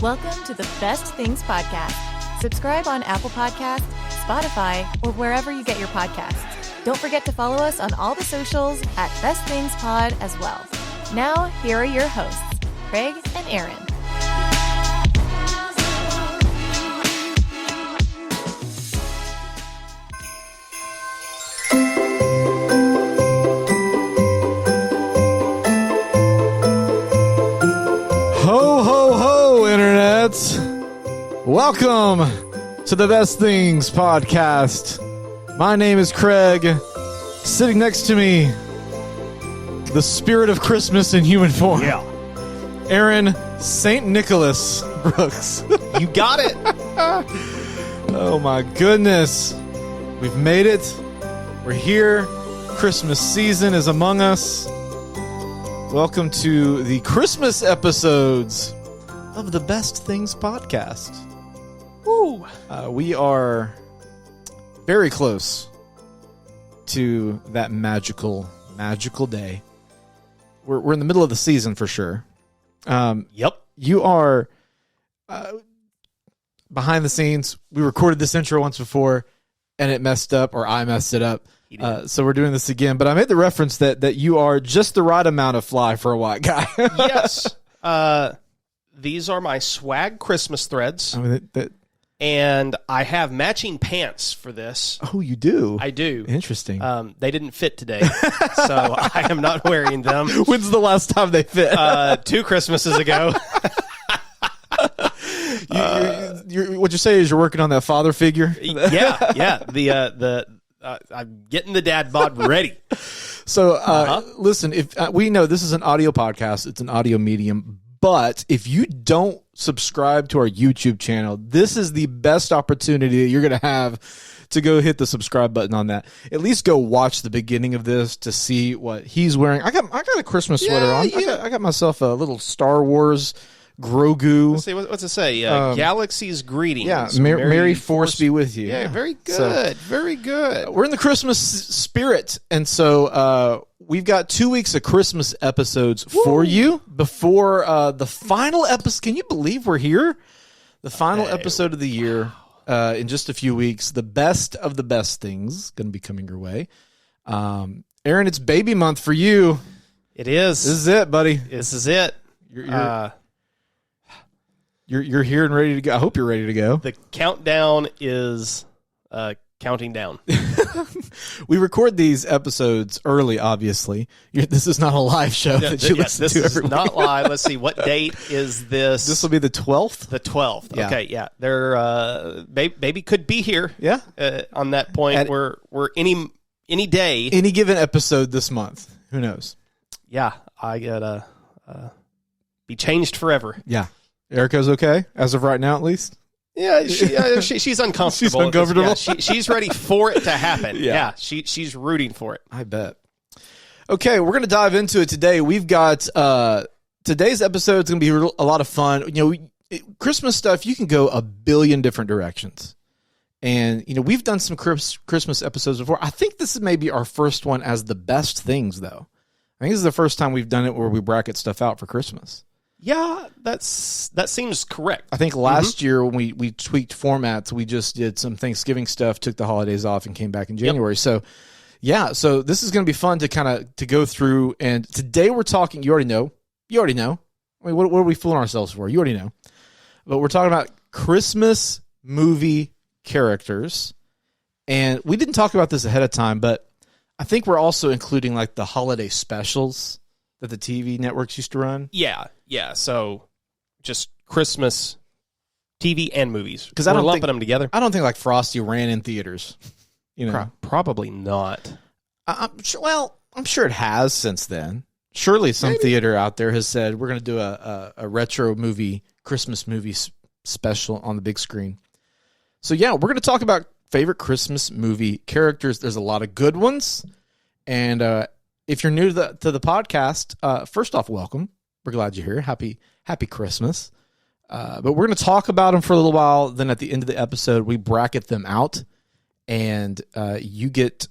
Welcome to the Best Things Podcast. Subscribe on Apple Podcasts, Spotify, or wherever you get your podcasts. Don't forget to follow us on all the socials at Best Things Pod as well. Now, here are your hosts, Craig and Aaron. Ho, ho, ho, Internet. Welcome to the Best Things Podcast. My name is Craig. Sitting next to me, the spirit of Christmas in human form. Yeah. Aaron St. Nicholas Brooks. You got it. Oh my goodness. We've made it. We're here. Christmas season is among us. Welcome to the Christmas episodes of the Best Things Podcast. Woo. We are very close to that magical day. We're in the middle of the season for sure. Yep. You are behind the scenes. We recorded this intro once before, and it messed up, or I messed it up. So we're doing this again. But I made the reference that you are just the right amount of fly for a white guy. Yes. These are my swag Christmas threads. I mean, And I have matching pants for this. Oh, you do? I do. Interesting. They didn't fit today, so I am not wearing them. When's the last time they fit? 2 Christmases ago. What you're saying is you're working on that father figure? Yeah. I'm getting the dad bod ready. So, listen, if we know this is an audio podcast, it's an audio medium, but if you don't subscribe to our YouTube channel, this is the best opportunity that you're going to have to go hit the subscribe button on that. At least go watch the beginning of this to see what he's wearing. I got a Christmas sweater on. I got myself a little Star Wars Grogu. Let's see, what's it say? Galaxy's greetings. Yeah, Merry Force be with you. Yeah, very good. Very good. We're in the Christmas spirit, and so we've got 2 weeks of Christmas episodes for you before the final episode. Can you believe we're here? The final episode of the year in just a few weeks. The best of the best things going to be coming your way. Aaron, it's baby month for you. It is. This is it, buddy. This is it. You're here and ready to go. I hope you're ready to go. The countdown is counting down. We record these episodes early, obviously. This is not a live show that you listen to every week. This is not live. Let's see. What date is this? This will be the 12th? The 12th. Yeah. Okay, yeah. They're, baby could be here. Yeah. On that point, we're any day. Any given episode this month. Who knows? Yeah. I gotta be changed forever. Yeah. Erica's okay, as of right now, at least? Yeah, she's uncomfortable. She's uncomfortable. Yeah, she's ready for it to happen. Yeah, she's rooting for it. I bet. Okay, we're going to dive into it today. We've got today's episode is going to be a lot of fun. Christmas stuff, you can go a billion different directions. And, we've done some Christmas episodes before. I think this is maybe our first one as the best things, though. I think this is the first time we've done it where we bracket stuff out for Christmas. Yeah, that seems correct. I think last year when we tweaked formats, we just did some Thanksgiving stuff, took the holidays off, and came back in January. Yep. So, yeah, so this is going to be fun to go through. And today we're talking. You already know. I mean, what are we fooling ourselves for? You already know. But we're talking about Christmas movie characters, and we didn't talk about this ahead of time, but I think we're also including like the holiday specials that the TV networks used to run. Yeah. So just Christmas TV and movies, because we're lumping them together. I don't think like Frosty ran in theaters. Probably not. I'm sure it has since then. Surely some theater out there has said we're going to do a retro movie, Christmas movie special on the big screen. So yeah, we're going to talk about favorite Christmas movie characters. There's a lot of good ones, and if you're new to the podcast, first off, welcome. We're glad you're here. Happy Christmas. But we're going to talk about them for a little while. Then at the end of the episode, we bracket them out, and you get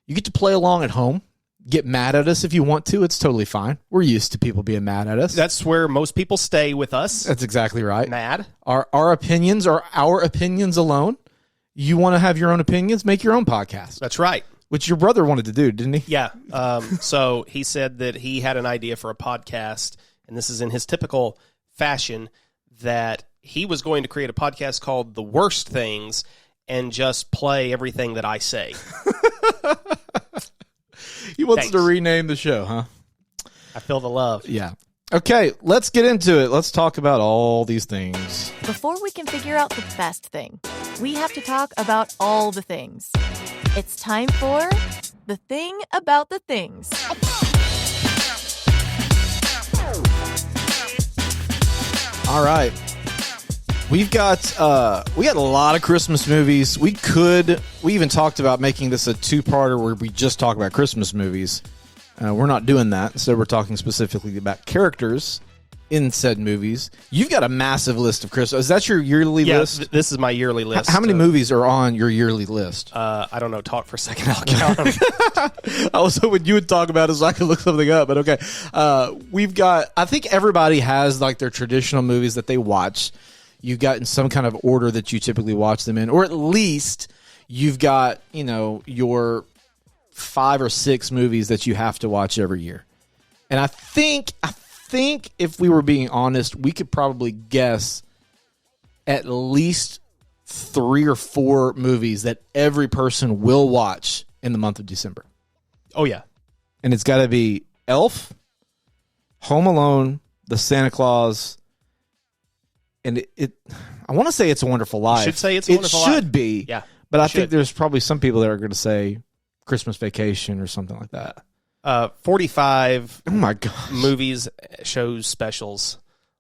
to play along at home. get mad at us if you want to. It's totally fine. We're used to people being mad at us. That's where most people stay with us. That's exactly right. Mad. Our opinions are our opinions alone. You want to have your own opinions? Make your own podcast. That's right. Which your brother wanted to do, didn't he? Yeah. So he said that he had an idea for a podcast, and this is in his typical fashion, that he was going to create a podcast called The Worst Things and just play everything that I say. He wants to rename the show, huh? I feel the love. Yeah. Okay, let's get into it. Let's talk about all these things. Before we can figure out the best thing, we have to talk about all the things. It's time for The Thing About the Things. All right. We got a lot of Christmas movies. We even talked about making this a two-parter where we just talk about Christmas movies. We're not doing that. Instead, we're talking specifically about characters in said movies. You've got a massive list of Christmas. Is that your yearly list? This is my yearly list. How many movies are on your yearly list? I don't know. Talk for a second. I'll count them. I was hoping you would talk about it so I could look something up, but okay. We've got, I think everybody has like their traditional movies that they watch. You've got in some kind of order that you typically watch them in, or at least you've got, your 5 or 6 movies that you have to watch every year. And I think if we were being honest, we could probably guess at least 3 or 4 movies that every person will watch in the month of December. Oh, yeah. And it's got to be Elf, Home Alone, The Santa Claus, and I want to say It's a Wonderful Life. You should say It's a Wonderful Life. It should be. Yeah. But I think there's probably some people that are going to say Christmas Vacation or something like that. 45 oh my gosh. movies, shows, specials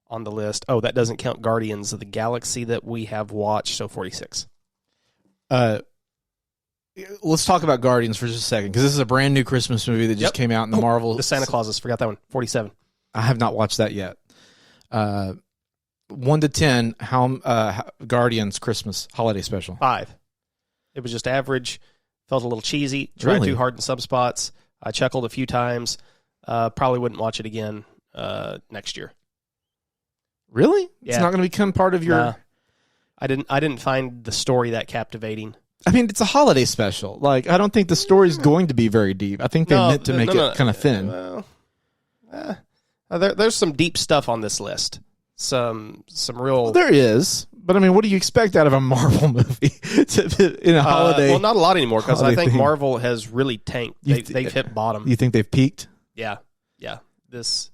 on the list. Oh, that doesn't count Guardians of the Galaxy that we have watched, so 46. Let's talk about Guardians for just a second, because this is a brand new Christmas movie that just came out in the Marvel. The Santa Clauses, forgot that one, 47. I have not watched that yet. 1 to 10, how Guardians Christmas holiday special? 5. It was just average, felt a little cheesy, tried too hard in some spots. I chuckled a few times. Probably wouldn't watch it again next year. Really? Yeah. It's not going to become part of your... Nah. I didn't find the story that captivating. I mean, it's a holiday special. Like, I don't think the story's going to be very deep. I think they meant to make it kind of thin. Well, there's some deep stuff on this list. Some real... Well, there is. But, I mean, what do you expect out of a Marvel movie in a holiday? Well, not a lot anymore, because I think theme. Marvel has really tanked. They've hit bottom. You think they've peaked? Yeah. It's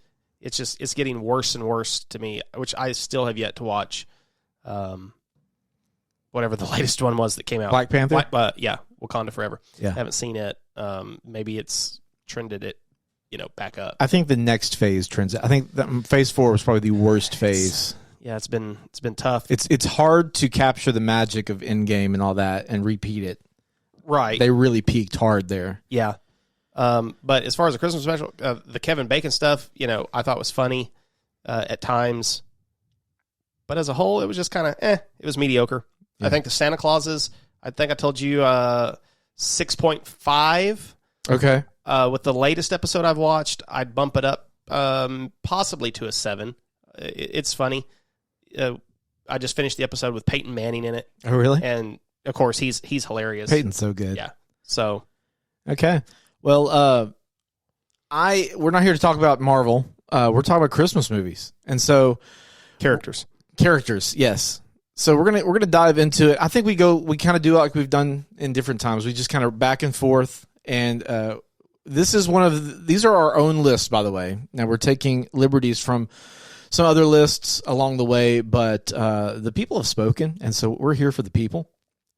getting worse and worse to me, which I still have yet to watch. Whatever the latest one was that came out. Black Panther? Wakanda Forever. Yeah. Haven't seen it. Maybe it's trended it, back up. I think the next phase trends. I think that phase 4 was probably the worst phase. It's been tough. It's hard to capture the magic of Endgame and all that and repeat it. Right. They really peaked hard there. Yeah. But as far as the Christmas special, the Kevin Bacon stuff, I thought was funny at times. But as a whole, it was just kind of It was mediocre. Yeah. I think the Santa Clauses, I think I told you 6.5. Okay. With the latest episode I've watched, I'd bump it up possibly to a 7. It's funny. I just finished the episode with Peyton Manning in it. Oh, really? And, of course, he's hilarious. Peyton's so good. Yeah. So. Okay. Well, we're not here to talk about Marvel. We're talking about Christmas movies. And so. Characters, yes. So we're gonna dive into it. I think we kind of do like we've done in different times. We just kind of back and forth. And these are our own lists, by the way. Now we're taking liberties from some other lists along the way, but the people have spoken, and so we're here for the people.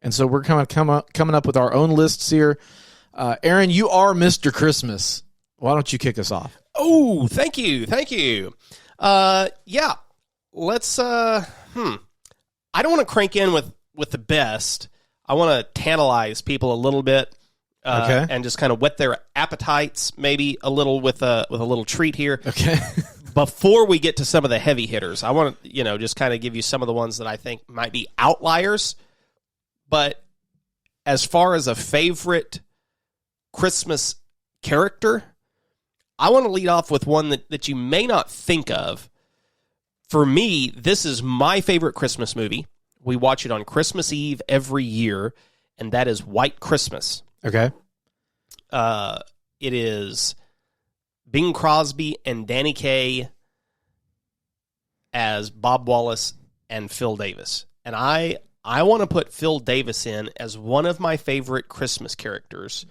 And so we're kind of coming up with our own lists here. Aaron, you are Mr. Christmas. Why don't you kick us off? Oh, thank you. Yeah, let's. I don't want to crank in with the best. I want to tantalize people a little bit, and just kind of whet their appetites, maybe a little with a little treat here. Okay. Before we get to some of the heavy hitters, I want to, just kind of give you some of the ones that I think might be outliers. But as far as a favorite Christmas character, I want to lead off with one that you may not think of. For me, this is my favorite Christmas movie. We watch it on Christmas Eve every year, and that is White Christmas. Okay. It is Bing Crosby and Danny Kaye as Bob Wallace and Phil Davis. And I want to put Phil Davis in as one of my favorite Christmas characters.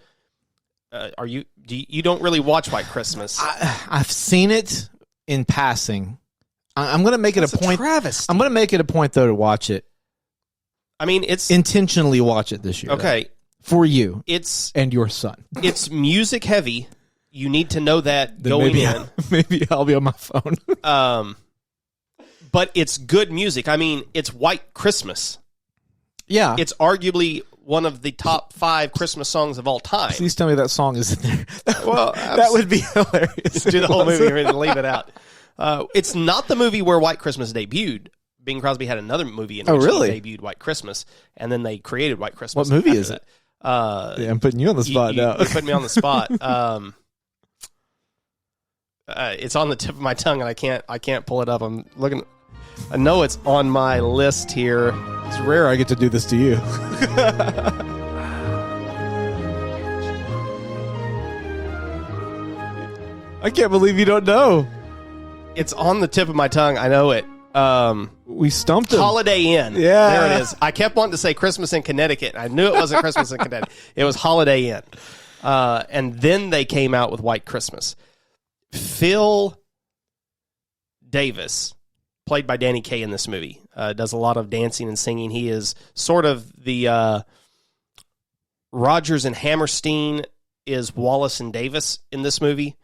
You don't really watch White Christmas? I've seen it in passing. I'm going to make it a point. Travesty. I'm going to make it a point though to watch it. I mean, it's intentionally watch it this year. okay though, for you. It's and your son. It's music heavy. You need to know that Then going in. Maybe I'll be on my phone. But it's good music. I mean, it's White Christmas. Yeah. It's arguably one of the top 5 Christmas songs of all time. Please tell me that song is in there. Well, that would be hilarious. Do the whole movie and leave it out. It's not the movie where White Christmas debuted. Bing Crosby had another movie in which he debuted White Christmas, and then they created White Christmas. What movie is it? Yeah, I'm putting you on the spot now. You put me on the spot. It's on the tip of my tongue, and I can't pull it up. I'm looking. I know it's on my list here. It's rare I get to do this to you. I can't believe you don't know. It's on the tip of my tongue. I know it. We stumped him. Holiday Inn. Yeah. There it is. I kept wanting to say Christmas in Connecticut. I knew it wasn't Christmas in Connecticut. It was Holiday Inn. And then they came out with White Christmas. Phil Davis, played by Danny Kaye in this movie, does a lot of dancing and singing. He is sort of the Rogers and Hammerstein is Wallace and Davis in this movie.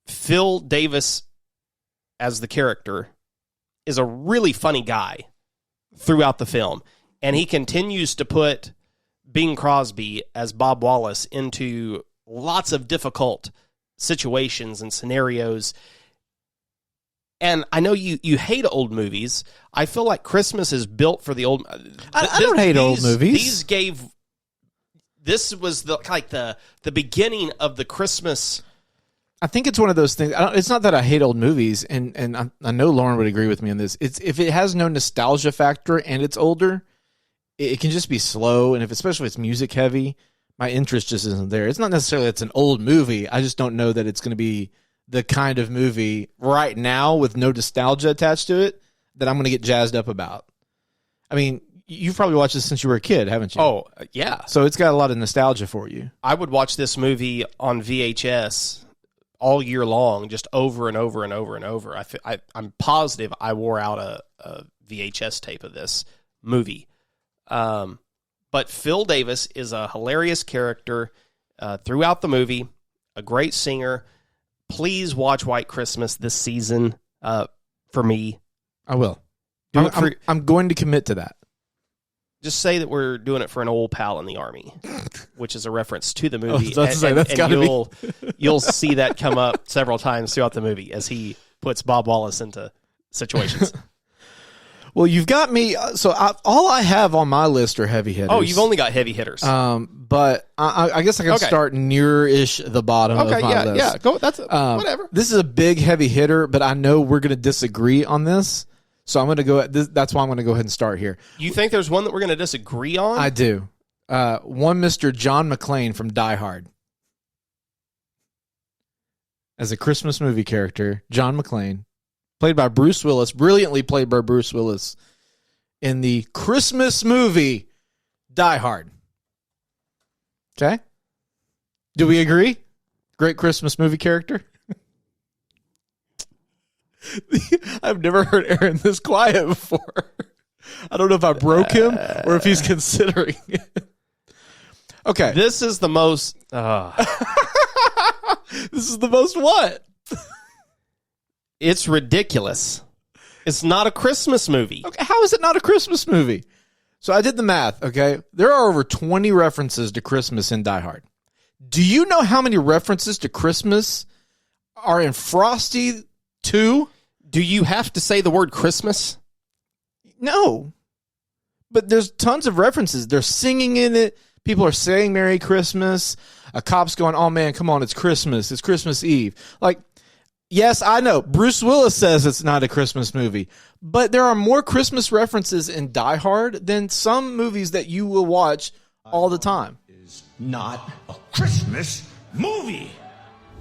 Phil Davis, as the character, is a really funny guy throughout the film. And he continues to put Bing Crosby as Bob Wallace into lots of difficult situations and scenarios. And I know you hate old movies. I feel like Christmas is built for the old. I don't hate old movies. This was the beginning of the Christmas. I think it's one of those things. It's not that I hate old movies, and I know Lauren would agree with me on this. It's if it has no nostalgia factor and it's older, it can just be slow. And especially if it's music heavy, my interest just isn't there. It's not necessarily it's an old movie. I just don't know that it's going to be the kind of movie right now with no nostalgia attached to it that I'm going to get jazzed up about. I mean, you've probably watched this since you were a kid, haven't you? Oh, yeah. So it's got a lot of nostalgia for you. I would watch this movie on VHS all year long, just over and over and over and over. I'm positive I wore out a VHS tape of this movie. But Phil Davis is a hilarious character throughout the movie, a great singer. Please watch White Christmas this season for me. I will. I'm going to commit to that. Just say that we're doing it for an old pal in the Army, which is a reference to the movie. You'll see that come up several times throughout the movie as he puts Bob Wallace into situations. Well, you've got me. So all I have on my list are heavy hitters. Oh, you've only got heavy hitters. But I guess I can start near-ish the bottom of my list. Yeah, go. That's whatever. This is a big heavy hitter, but I know we're going to disagree on this. So I'm going to go. That's why I'm going to go ahead and start here. You think there's one that we're going to disagree on? I do. One Mr. John McClane from Die Hard. As a Christmas movie character, John McClane, played by Bruce Willis, brilliantly played by Bruce Willis in the Christmas movie Die Hard. Okay? Do we agree? Great Christmas movie character? I've never heard Aaron this quiet before. I don't know if I broke him or if he's considering it. Okay. This is the most... This is the most what? It's ridiculous. It's not a Christmas movie. Okay, how is it not a Christmas movie? So I did the math, okay? There are over 20 references to Christmas in Die Hard. Do you know how many references to Christmas are in Frosty 2? Do you have to say the word Christmas? No. But there's tons of references. They're singing in it. People are saying Merry Christmas. A cop's going, oh man, come on, it's Christmas. It's Christmas Eve. Like, yes, I know. Bruce Willis says it's not a Christmas movie. But there are more Christmas references in Die Hard than some movies that you will watch all the time. Is not a Christmas movie.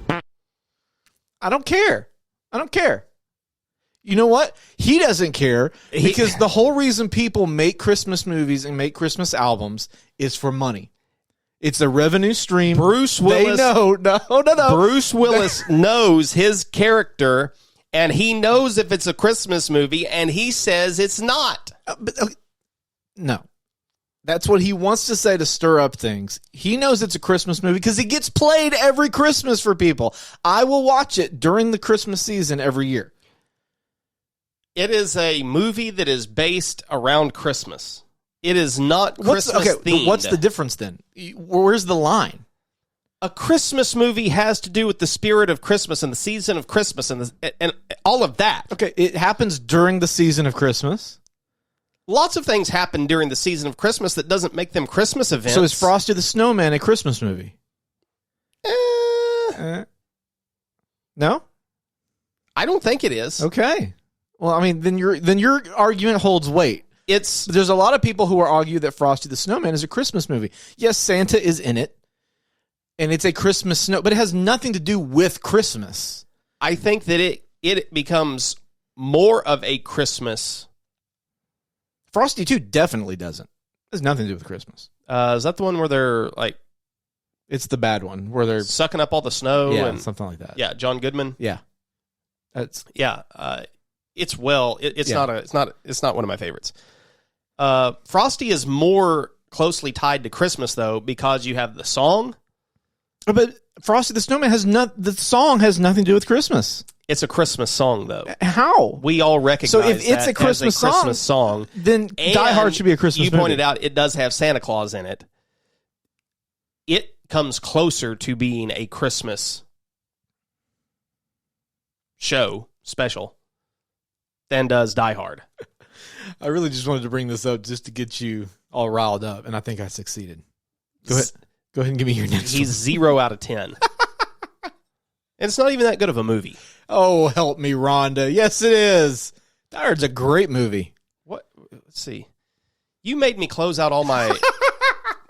I don't care. I don't care. You know what? He doesn't care because the whole reason people make Christmas movies and make Christmas albums is for money. It's a revenue stream. Bruce Willis. No. Bruce Willis knows his character, and he knows if it's a Christmas movie, and he says it's not. No. That's what he wants to say to stir up things. He knows it's a Christmas movie because it gets played every Christmas for people. I will watch it during the Christmas season every year. It is a movie that is based around Christmas. It is not Christmas themed. What's the difference then? Where's the line? A Christmas movie has to do with the spirit of Christmas and the season of Christmas and all of that. Okay, it happens during the season of Christmas. Lots of things happen during the season of Christmas that doesn't make them Christmas events. So is Frosty the Snowman a Christmas movie? No? I don't think it is. Okay. Well, I mean, then your argument holds weight. There's a lot of people who argue that Frosty the Snowman is a Christmas movie. Yes, Santa is in it, and it's a Christmas snow, but it has nothing to do with Christmas. I think that it becomes more of a Christmas. Frosty 2 definitely doesn't. It has nothing to do with Christmas. Is that the one where they're like... It's the bad one, where they're... sucking up all the snow? Yeah, and something like that. Yeah, John Goodman? Yeah. It's not one of my favorites. Frosty is more closely tied to Christmas though because you have the song. But Frosty the Snowman the song has nothing to do with Christmas. It's a Christmas song though. How? We all recognize so if it's that a Christmas, as a Christmas song, then Die Hard should be a Christmas movie. You pointed out it does have Santa Claus in it. It comes closer to being a Christmas show special than does Die Hard. I really just wanted to bring this up just to get you all riled up, and I think I succeeded. Go ahead and give me your next He's one. 0 out of 10. And it's not even that good of a movie. Oh, help me, Rhonda. Yes, it is. Die Hard's a great movie. What? Let's see. You made me close out all my...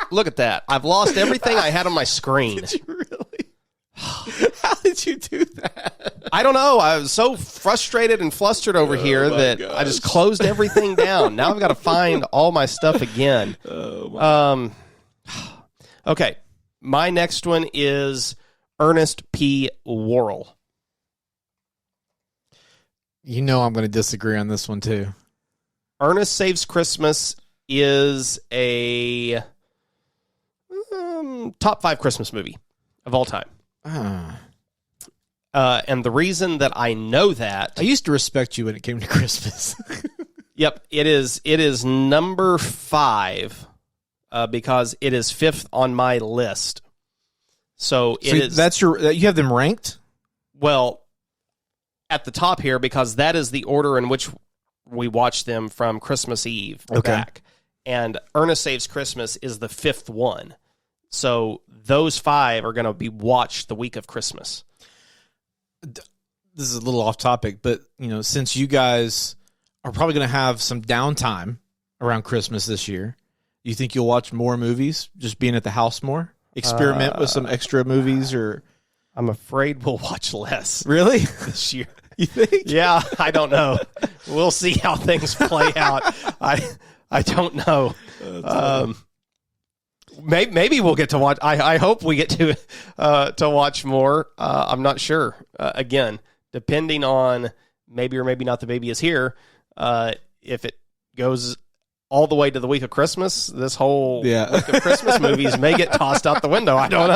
Look at that. I've lost everything I had on my screen. Did you really? How did you do that? I don't know. I was so frustrated and flustered over here that I just closed everything down. Now I've got to find all my stuff again. Okay. My next one is Ernest P. Worrell. You know I'm going to disagree on this one, too. Ernest Saves Christmas is a top 5 Christmas movie of all time. And the reason that I know that... I used to respect you when it came to Christmas. Yep, it is number 5 because it is 5th on my list. So it is... That's you have them ranked? Well, at the top here because that is the order in which we watch them from Christmas Eve back. And Ernest Saves Christmas is the 5th one. So those 5 are going to be watched the week of Christmas. This is a little off topic, but since you guys are probably going to have some downtime around Christmas this year, you think you'll watch more movies, just being at the house more? Experiment with some extra movies, or I'm afraid we'll watch less. Really? This year. You think? Yeah, I don't know. We'll see how things play out. I don't know. Maybe we'll get to watch. I hope we get to watch more. I'm not sure. Again, depending on maybe or maybe not the baby is here. If it goes all the way to the week of Christmas, this whole week of Christmas movies may get tossed out the window. I don't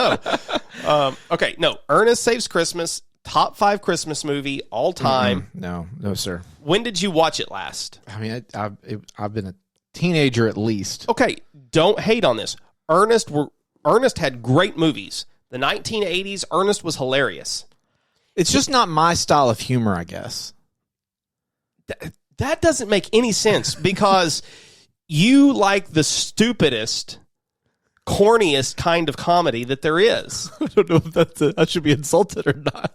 know. Okay, no. Ernest Saves Christmas, top 5 Christmas movie all time. No, sir. When did you watch it last? I mean, I've been a teenager at least. Okay, don't hate on this. Ernest had great movies. The 1980s, Ernest was hilarious. It's just not my style of humor, I guess. That doesn't make any sense because you like the stupidest corniest kind of comedy that there is. I don't know if I should be insulted or not.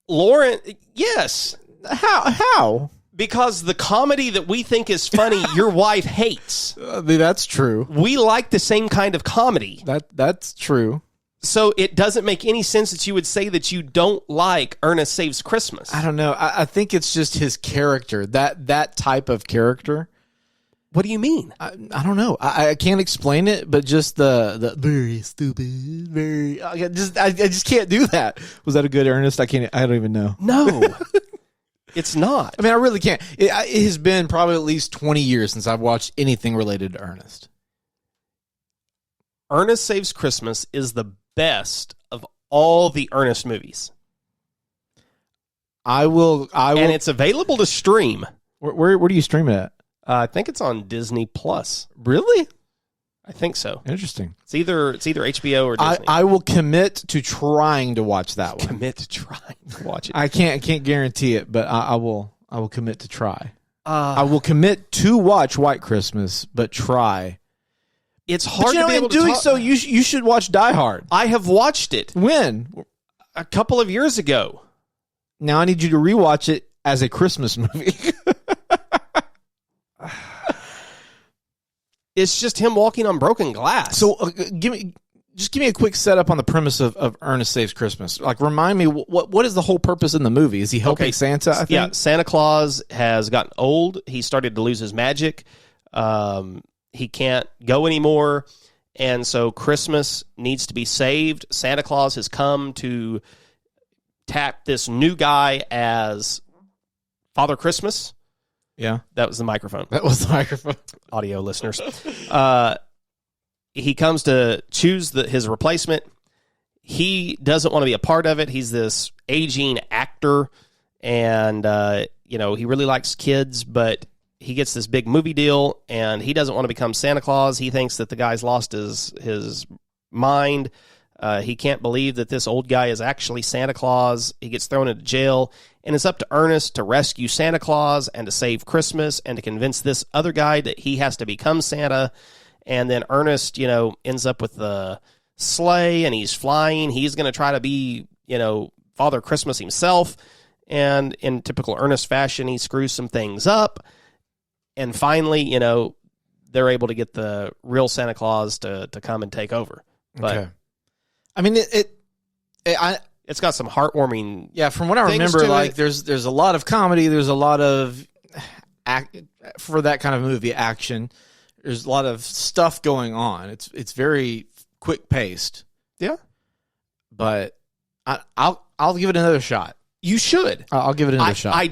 Lauren, yes. How? Because the comedy that we think is funny, your wife hates. I mean, that's true. We like the same kind of comedy. That's true. So it doesn't make any sense that you would say that you don't like Ernest Saves Christmas. I don't know. I think it's just his character, that type of character. What do you mean? I don't know. I can't explain it, but just the very stupid, I just can't do that. Was that a good Ernest? I don't even know. No, it's not. I mean, I really can't. It has been probably at least 20 years since I've watched anything related to Ernest. Ernest Saves Christmas is the best of all the Ernest movies. I will. And it's available to stream. Where do you stream it at? I think it's on Disney Plus. Really? I think so. Interesting. It's either HBO or Disney. I will commit to trying to watch that one. Commit to trying to watch it. I can't guarantee it, but I will commit to try. I will commit to watch White Christmas, but try. It's hard to be able in doing so, you should watch Die Hard. I have watched it. When? A couple of years ago. Now I need you to rewatch it as a Christmas movie. It's just him walking on broken glass. So give me a quick setup on the premise of Ernest Saves Christmas. Like, remind me, what is the whole purpose in the movie? Is he helping Santa? I think? Yeah, Santa Claus has gotten old. He started to lose his magic. He can't go anymore, and so Christmas needs to be saved. Santa Claus has come to tap this new guy as Father Christmas. Yeah. That was the microphone. That was the microphone. Audio listeners. He comes to choose his replacement. He doesn't want to be a part of it. He's this aging actor, and he really likes kids, but he gets this big movie deal, and he doesn't want to become Santa Claus. He thinks that the guy's lost his mind. He can't believe that this old guy is actually Santa Claus. He gets thrown into jail, and it's up to Ernest to rescue Santa Claus and to save Christmas and to convince this other guy that he has to become Santa. And then Ernest, ends up with the sleigh, and he's flying. He's going to try to be, Father Christmas himself. And in typical Ernest fashion, he screws some things up. And finally, they're able to get the real Santa Claus to come and take over. But okay. I mean, it's got some heartwarming. Yeah, from what I remember, like there's a lot of comedy. There's a lot of for that kind of movie action. There's a lot of stuff going on. It's very quick paced. Yeah, but I'll give it another shot. You should. I'll give it another shot.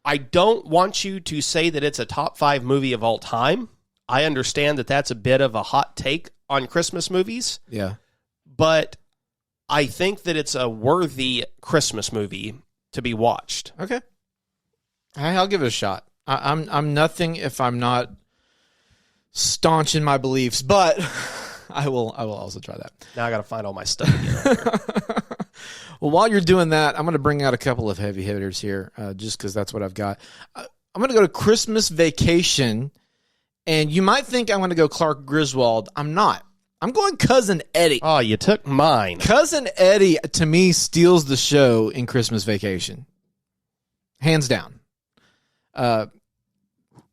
I don't want you to say that it's a top 5 movie of all time. I understand that that's a bit of a hot take on Christmas movies. Yeah. But I think that it's a worthy Christmas movie to be watched. Okay. I'll give it a shot. I'm nothing if I'm not staunch in my beliefs, but I will also try that. Now I got to find all my stuff again. Well, while you're doing that, I'm going to bring out a couple of heavy hitters here, just because that's what I've got. I'm going to go to Christmas Vacation, and you might think I'm going to go Clark Griswold. I'm not. I'm going Cousin Eddie. Oh, you took mine. Cousin Eddie, to me, steals the show in Christmas Vacation. Hands down.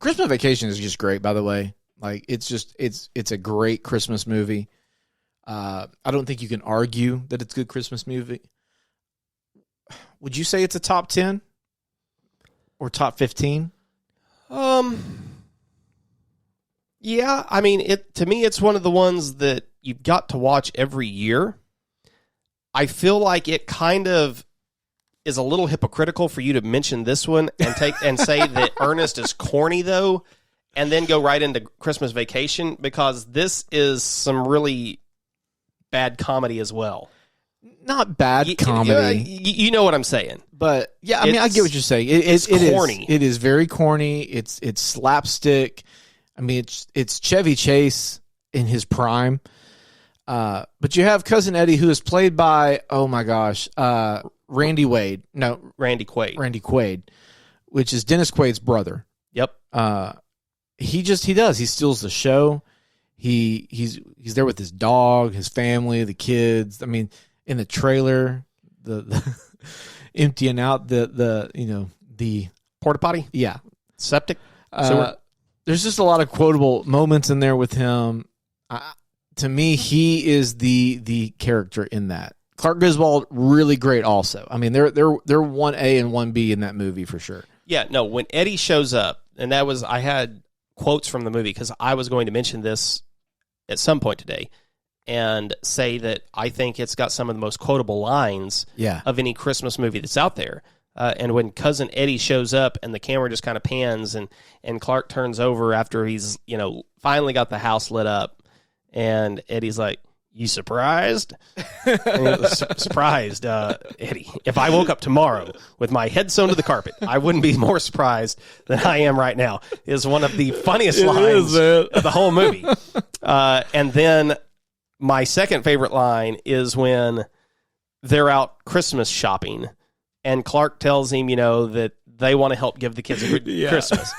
Christmas Vacation is just great, by the way. Like, it's a great Christmas movie. I don't think you can argue that it's a good Christmas movie. Would you say it's a top 10 or top 15? Yeah, I mean, to me, it's one of the ones that you've got to watch every year. I feel like it kind of is a little hypocritical for you to mention this one and say that Ernest is corny, though, and then go right into Christmas Vacation, because this is some really bad comedy as well. Not bad comedy. You know what I'm saying. But, yeah, I mean, I get what you're saying. It's corny. It is very corny. It's slapstick. I mean, it's Chevy Chase in his prime. But you have Cousin Eddie, who is played by, oh my gosh, Randy Quaid. Randy Quaid, which is Dennis Quaid's brother. Yep. He steals the show. He's there with his dog, his family, the kids. I mean, in the trailer, the emptying out the Porta potty, yeah, septic. Sewer. There's just a lot of quotable moments in there with him. To me, he is the character in that. Clark Griswold, really great also. I mean, they're 1A and 1B in that movie for sure. Yeah, no, when Eddie shows up, and that was, I had quotes from the movie because I was going to mention this at some point today and say that I think it's got some of the most quotable lines of any Christmas movie that's out there. And when Cousin Eddie shows up and the camera just kind of pans and Clark turns over after he's, finally got the house lit up, and Eddie's like, "You surprised?" And he was surprised, Eddie. If I woke up tomorrow with my head sewn to the carpet, I wouldn't be more surprised than I am right now. Is one of the funniest lines of the whole movie. And then my second favorite line is when they're out Christmas shopping, and Clark tells him, that they want to help give the kids a good Christmas.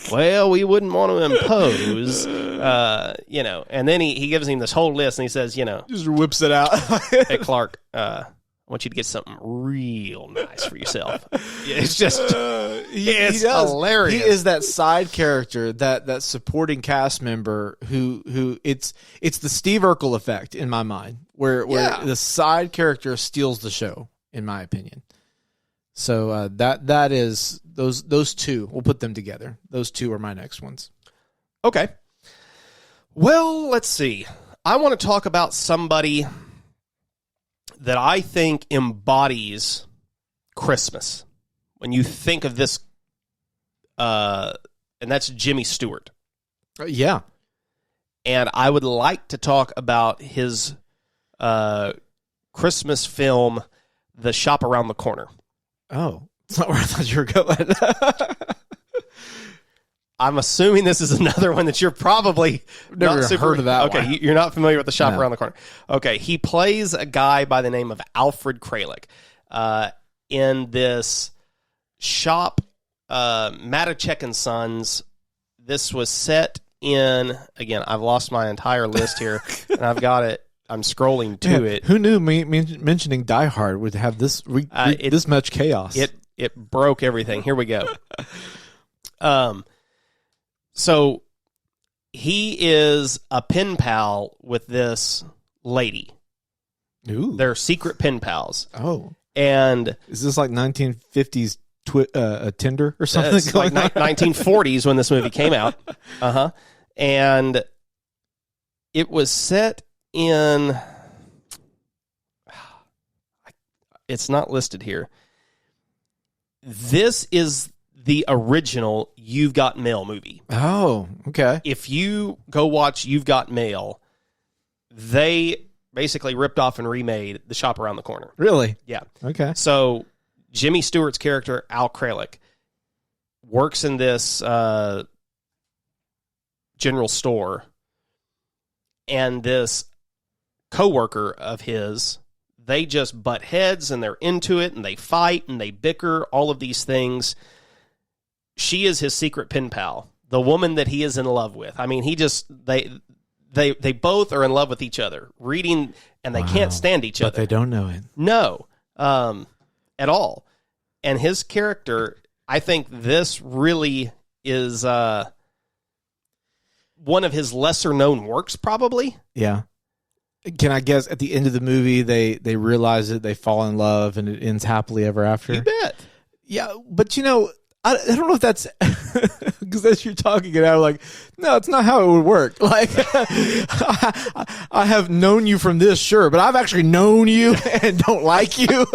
Well, we wouldn't want to impose, and then he gives him this whole list, and he says, just whips it out. "Hey, Clark, I want you to get something real nice for yourself." It's just, it's hilarious. He is that side character, that supporting cast member who it's the Steve Urkel effect in my mind, where the side character steals the show, in my opinion. So that is those two. We'll put them together. Those two are my next ones. Okay. Well, let's see. I want to talk about somebody that I think embodies Christmas. When you think of this, and that's Jimmy Stewart. Yeah. And I would like to talk about his Christmas film, The Shop Around the Corner. Oh, that's not where I thought you were going. I'm assuming this is another one that you're probably never heard of that one. Okay, you're not familiar with The Shop Around the Corner. Okay, he plays a guy by the name of Alfred Kralik in this shop, Matacek and Sons. This was set in, again, I've lost my entire list here, and I've got it. I'm scrolling to it. Who knew mentioning Die Hard would have this this much chaos? It broke everything. Here we go. So he is a pen pal with this lady. Ooh. They're secret pen pals. Oh. And is this like 1950s Tinder or something? It's like 1940s when this movie came out. Uh-huh. And it was set in, it's not listed here. This is the original You've Got Mail movie. Oh, okay. If you go watch You've Got Mail, they basically ripped off and remade The Shop Around the Corner. Really? Yeah. Okay. So Jimmy Stewart's character, Al Kralik, works in this general store, and this coworker of his, they just butt heads and they're into it and they fight and they bicker, all of these things. She is his secret pen pal, the woman that he is in love with. I mean, they both are in love with each other, reading, and they can't stand each other. But they don't know it. No, at all. And his character, I think this really is one of his lesser known works, probably. Yeah. Can I guess at the end of the movie they realize it, they fall in love, and it ends happily ever after? You bet. Yeah, but I don't know if that's because as you're talking it out, I'm like, no, it's not how it would work. Like, I have known you from this, sure, but I've actually known you and don't like you.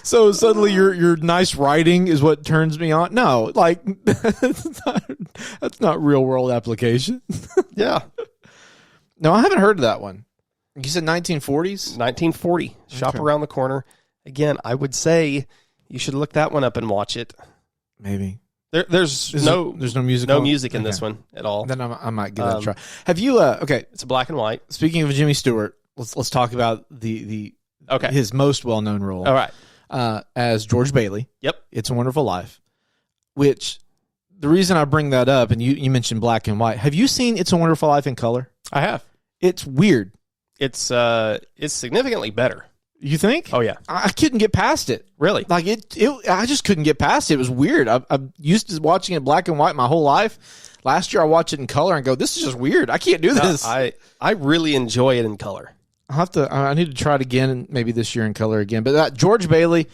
So suddenly your nice writing is what turns me on. No, like that's not real world application. Yeah. No, I haven't heard of that one. You said 1940s? 1940. Shop Around the Corner. Again, I would say you should look that one up and watch it. Maybe. There's no music. No music in this one at all. Then I might give that a try. Have you? Okay, it's a black and white. Speaking of Jimmy Stewart, let's talk about his most well known role. All right, as George Bailey. Yep, It's a Wonderful Life, which the reason I bring that up, and you mentioned black and white. Have you seen It's a Wonderful Life in color? I have. It's weird. It's significantly better. You think? Oh, yeah. I couldn't get past it. Really? Like I just couldn't get past it. It was weird. I'm used to watching it black and white my whole life. Last year I watched it in color and go, this is just weird. I can't do this. I really enjoy it in color. I need to try it again, maybe this year in color again. But George Bailey,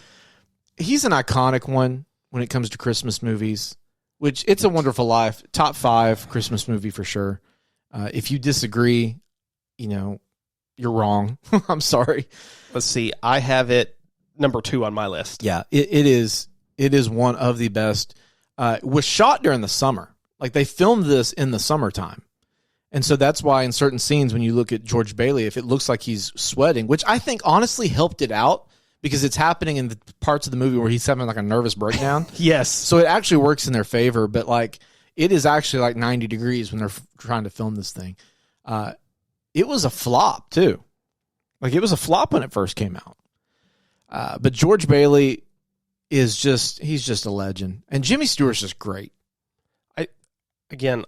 he's an iconic one when it comes to Christmas movies, which It's a Wonderful Life, top 5 Christmas movie for sure. If you disagree, you're wrong. I'm sorry. Let's see. I have it number 2 on my list. Yeah, it is one of the best. It was shot during the summer. Like they filmed this in the summertime. And so that's why in certain scenes when you look at George Bailey, if it looks like he's sweating, which I think honestly helped it out because it's happening in the parts of the movie where he's having like a nervous breakdown. Yes. So it actually works in their favor, but like it is actually like 90 degrees when they're trying to film this thing. It was a flop too. Like it was a flop when it first came out. But George Bailey he's just a legend. And Jimmy Stewart's just great.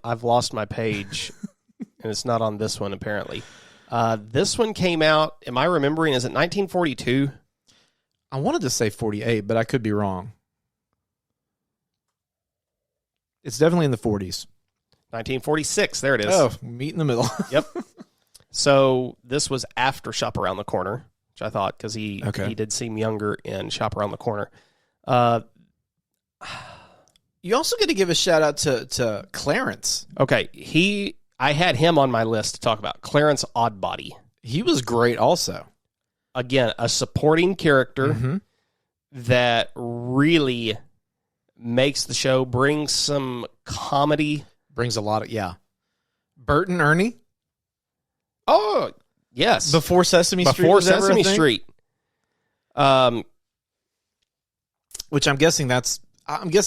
I've lost my page and it's not on this one apparently. This one came out, am I remembering, is it 1942? I wanted to say 48, but I could be wrong. It's definitely in the 40s. 1946, there it is. Oh, meet in the middle. Yep. So this was after Shop Around the Corner, which I thought because he did seem younger in Shop Around the Corner. You also get to give a shout out to Clarence. Okay, I had him on my list to talk about. Clarence Oddbody. He was great also. Again, a supporting character that really makes the show, brings some comedy. Brings a lot of, Bert and Ernie. Oh, yes. Before Sesame Street. Before Sesame Street. Which I'm guessing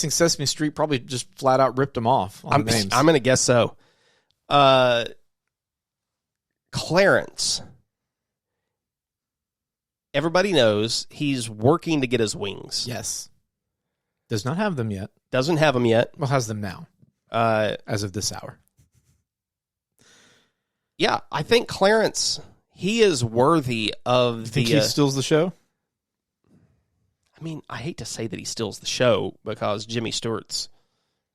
Sesame Street probably just flat out ripped them off on the names. I'm going to guess so. Clarence. Everybody knows he's working to get his wings. Yes. Does not have them yet. Doesn't have them yet. Well, has them now. As of this hour. Yeah, I think Clarence, he is worthy of Think he steals the show? I mean, I hate to say that he steals the show because Jimmy Stewart's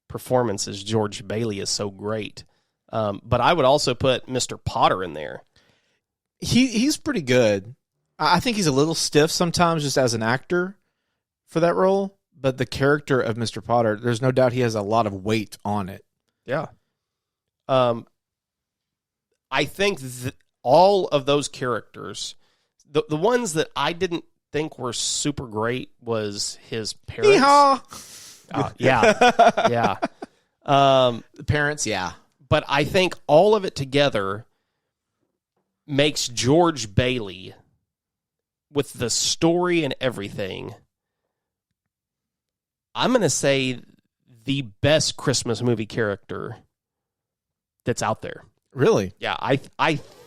performance as George Bailey is so great. But I would also put Mr. Potter in there. He's pretty good. I think he's a little stiff sometimes just as an actor for that role. But the character of Mr. Potter, there's no doubt he has a lot of weight on it. Yeah. I think all of those characters, the ones that I didn't think were super great was his parents. Yeah. The parents, yeah. But I think all of it together makes George Bailey, with the story and everything, I'm going to say the best Christmas movie character that's out there. Really? Yeah, I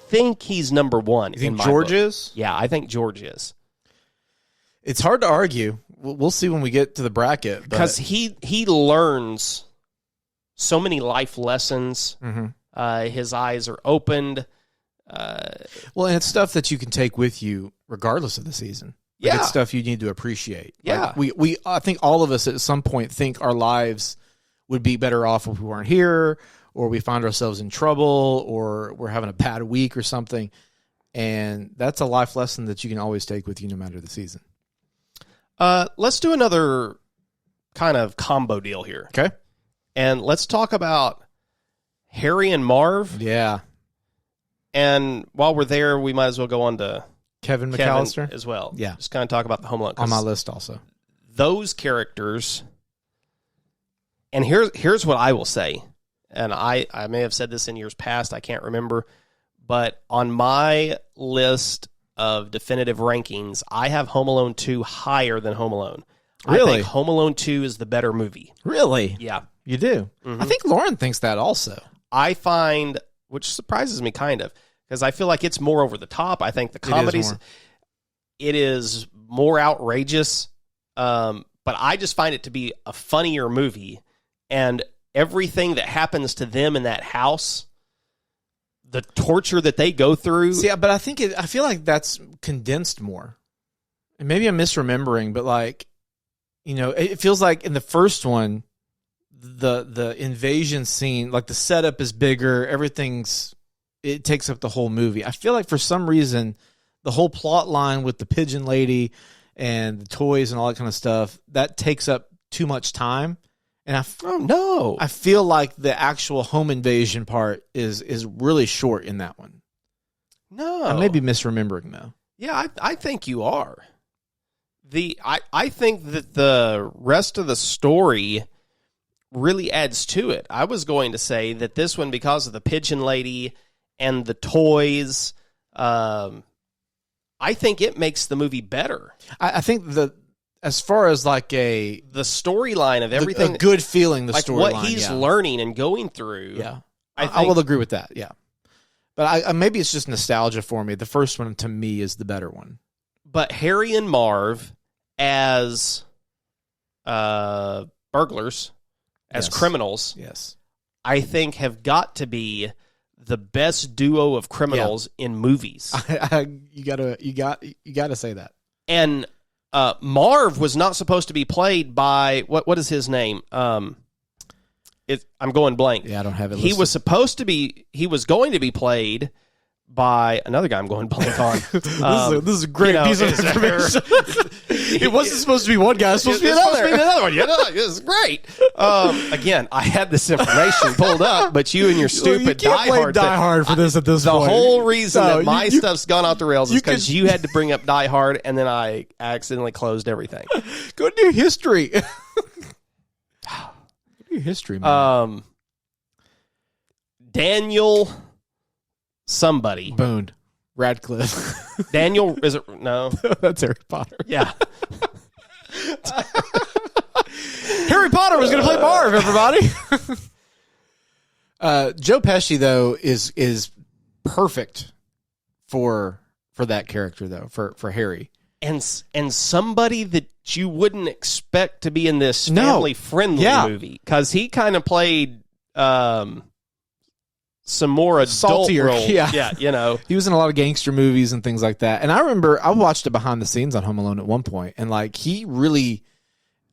think he's number one. You think George is? Yeah, I think George is. It's hard to argue. We'll see when we get to the bracket. Because he learns so many life lessons. Mm-hmm. His eyes are opened. Well, and it's stuff that you can take with you regardless of the season. Like Yeah. It's stuff you need to appreciate. Yeah. Like I think all of us at some point think our lives would be better off if we weren't here, or we find ourselves in trouble, or we're having a bad week or something. And that's a life lesson that you can always take with you no matter the season. Let's do another kind of combo deal here. Okay. And let's talk about Harry and Marv. Yeah. And while we're there, we might as well go on to Kevin Kevin McAllister as well. Yeah. Just kind of talk about the Home Alone. on my list also. Those characters, and here's what I will say, and I may have said this in years past, I can't remember, but on my list of definitive rankings, I have Home Alone 2 higher than Home Alone. Really? I think Home Alone 2 is the better movie. Really? Yeah. You do? Mhm. I think Lauren thinks that also. I find, which surprises me kind of, because I feel like it's more over the top. I think the comedies, it is more outrageous, but I just find it to be a funnier movie. And everything that happens to them in that house, the torture that they go through. See, but I feel like that's condensed more. And maybe I'm misremembering, but like, it feels like in the first one, the invasion scene, like the setup is bigger, it takes up the whole movie. I feel like for some reason, the whole plot line with the pigeon lady and the toys and all that kind of stuff, that takes up too much time. And I feel like the actual home invasion part is really short in that one. No. I may be misremembering though. Yeah, I think you are. I think that the rest of the story really adds to it. I was going to say that this one, because of the pigeon lady and the toys, I think it makes the movie better. I think as far as like the storyline of everything, a good feeling, the like storyline, what he's learning and going through. Yeah, I will agree with that. Yeah, but maybe it's just nostalgia for me. The first one to me is the better one. But Harry and Marv as burglars, as criminals, yes, I think have got to be the best duo of criminals in movies. You gotta say that. And Marv was not supposed to be played by what is his name? I'm going blank. Yeah, I don't have it. He was going to be played by another guy I'm going blank on. This is a great piece of information. It wasn't supposed to be one guy. It was supposed to be another one. This is great. Again, I had this information pulled up, but you and your stupid Die Hard for this at this point. The whole reason that my stuff's gone off the rails is because you had to bring up Die Hard, and then I accidentally closed everything. Go do history. Go do history, man. Daniel somebody. Boone. Radcliffe. Daniel, is it? No. That's Harry Potter. Yeah. Harry Potter was going to play Marv, everybody. Joe Pesci, though, is perfect for that character, though, for Harry. And somebody that you wouldn't expect to be in this family-friendly movie. Because he kind of played some more adult saltier roles. Yeah, he was in a lot of gangster movies and things like that. And I remember I watched it behind the scenes on Home Alone at one point, and like he really,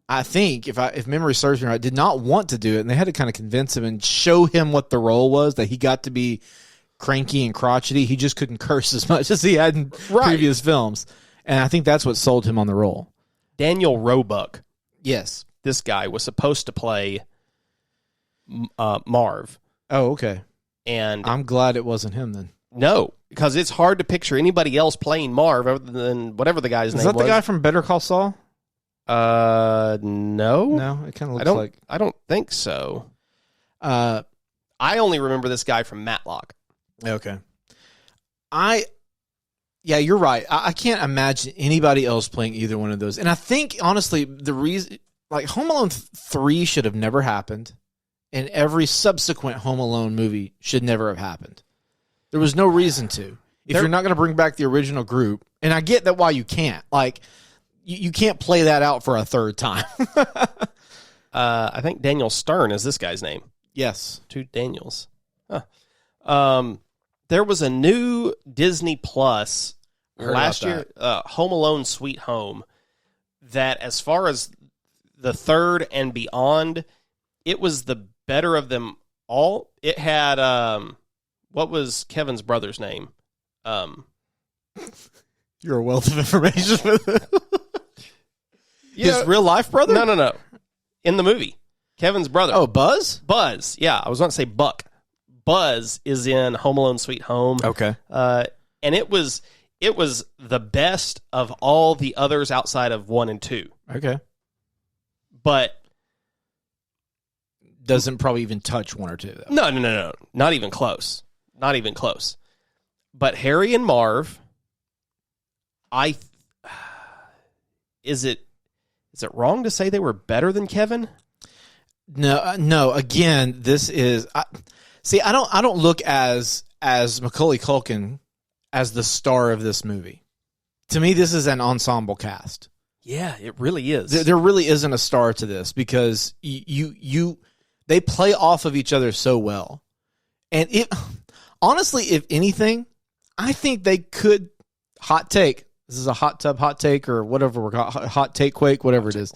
I think if memory serves me right, did not want to do it, and they had to kind of convince him and show him what the role was, that he got to be cranky and crotchety. He just couldn't curse as much as he had in previous films, and I think that's what sold him on the role. Daniel Roebuck, yes, this guy was supposed to play Marv. Oh, okay. And I'm glad it wasn't him then. No, because it's hard to picture anybody else playing Marv other than whatever the guy's name was. Is that the guy from Better Call Saul? No. No, it kind of looks like... I don't think so. I only remember this guy from Matlock. Okay. Yeah, you're right. I can't imagine anybody else playing either one of those. And I think, honestly, the reason... Like, Home Alone 3 should have never happened. And every subsequent Home Alone movie should never have happened. There was no reason to. If you're not going to bring back the original group, and I get that why you can't. Like, you can't play that out for a third time. I think Daniel Stern is this guy's name. Yes. Two Daniels. Huh. There was a new Disney Plus last year, Home Alone Sweet Home, that as far as the third and beyond, it was the better of them all. It had what was Kevin's brother's name? You're a wealth of information. His real life brother? No. In the movie, Kevin's brother. Oh, Buzz? Buzz. Yeah, I was going to say Buck. Buzz is in Home Alone Sweet Home. Okay. And it was the best of all the others outside of 1 and 2. Okay. But doesn't probably even touch 1 or 2, though. No. Not even close. Not even close. But Harry and Marv, is it wrong to say they were better than Kevin? No. Again, this is I don't look as Macaulay Culkin as the star of this movie. To me, this is an ensemble cast. Yeah, it really is. There really isn't a star to this because you They play off of each other so well. And honestly, if anything, I think they could, hot take, this is a hot tub hot take or whatever we're calling, hot take quake, whatever it is.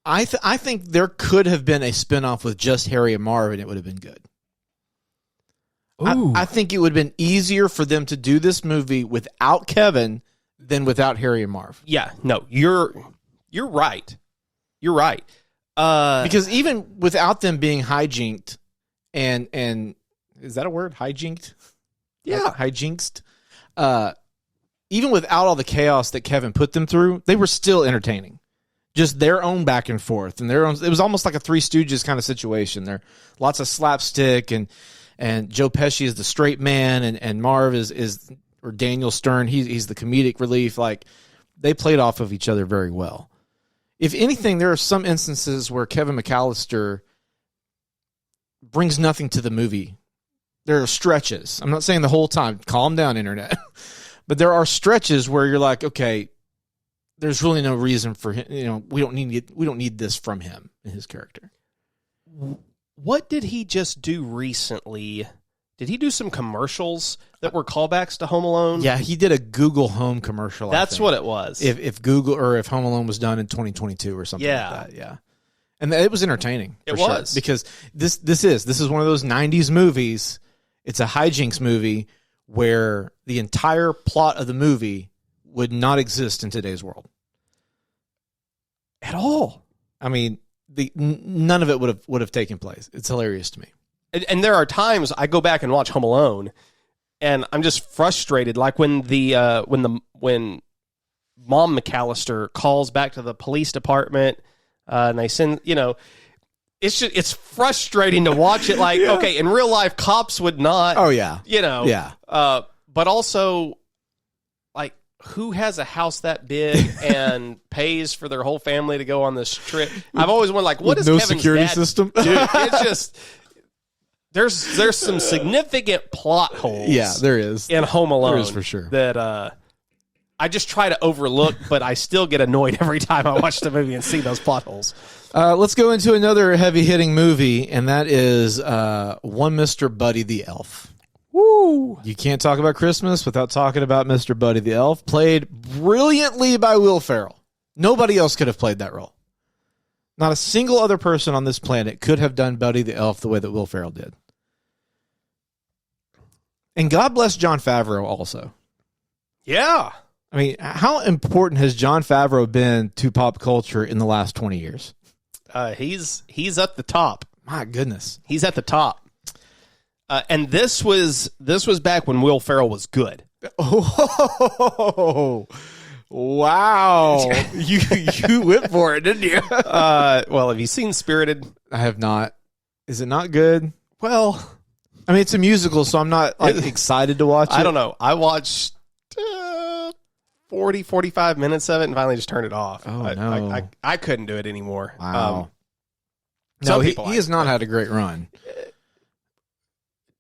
I think there could have been a spinoff with just Harry and Marv, and it would have been good. I think it would have been easier for them to do this movie without Kevin than without Harry and Marv. Yeah, no, you're right. You're right. Because even without them being hijinked, and is that a word? Hijinked? Yeah. Hijinxed. Even without all the chaos that Kevin put them through, they were still entertaining. Just their own back and forth, and their own. It was almost like a Three Stooges kind of situation. There, lots of slapstick, and Joe Pesci is the straight man, and Marv is or Daniel Stern. He's the comedic relief. Like, they played off of each other very well. If anything, there are some instances where Kevin McAllister brings nothing to the movie. There are stretches. I'm not saying the whole time. Calm down, internet. But there are stretches where you're like, okay, there's really no reason for him. You know, we don't need this from him and his character. What did he just do recently? Did he do some commercials that were callbacks to Home Alone? Yeah, he did a Google Home commercial. That's what it was. If Google or if Home Alone was done in 2022 or something like that. Yeah. And it was entertaining. It was. Sure, because this is one of those 90s movies. It's a hijinks movie where the entire plot of the movie would not exist in today's world At all. I mean, none of it would have taken place. It's hilarious to me. And there are times I go back and watch Home Alone, and I'm just frustrated. Like when Mom McAllister calls back to the police department, and they send, it's frustrating to watch it. Like, okay, in real life, cops would not. Oh yeah, yeah. But also, like, who has a house that big and pays for their whole family to go on this trip? I've always wondered, like, what is no Kevin's security dad system? Dude, it's just there's some significant plot holes. Yeah, there is in Home Alone. There is for sure. That I just try to overlook, but I still get annoyed every time I watch the movie and see those plot holes. Let's go into another heavy-hitting movie, and that is One Mr. Buddy the Elf. Woo! You can't talk about Christmas without talking about Mr. Buddy the Elf, played brilliantly by Will Ferrell. Nobody else could have played that role. Not a single other person on this planet could have done Buddy the Elf the way that Will Ferrell did. And God bless Jon Favreau also. Yeah. I mean, how important has Jon Favreau been to pop culture in the last 20 years? He's at the top. My goodness. He's at the top. And this was back when Will Ferrell was good. Oh, wow. you went for it, didn't you? Well, have you seen Spirited? I have not. Is it not good? Well, I mean, it's a musical, so I'm not excited to watch it. I don't know. I watched 45 minutes of it and finally just turned it off. Oh, no. I couldn't do it anymore. Wow. No, he has not had a great run.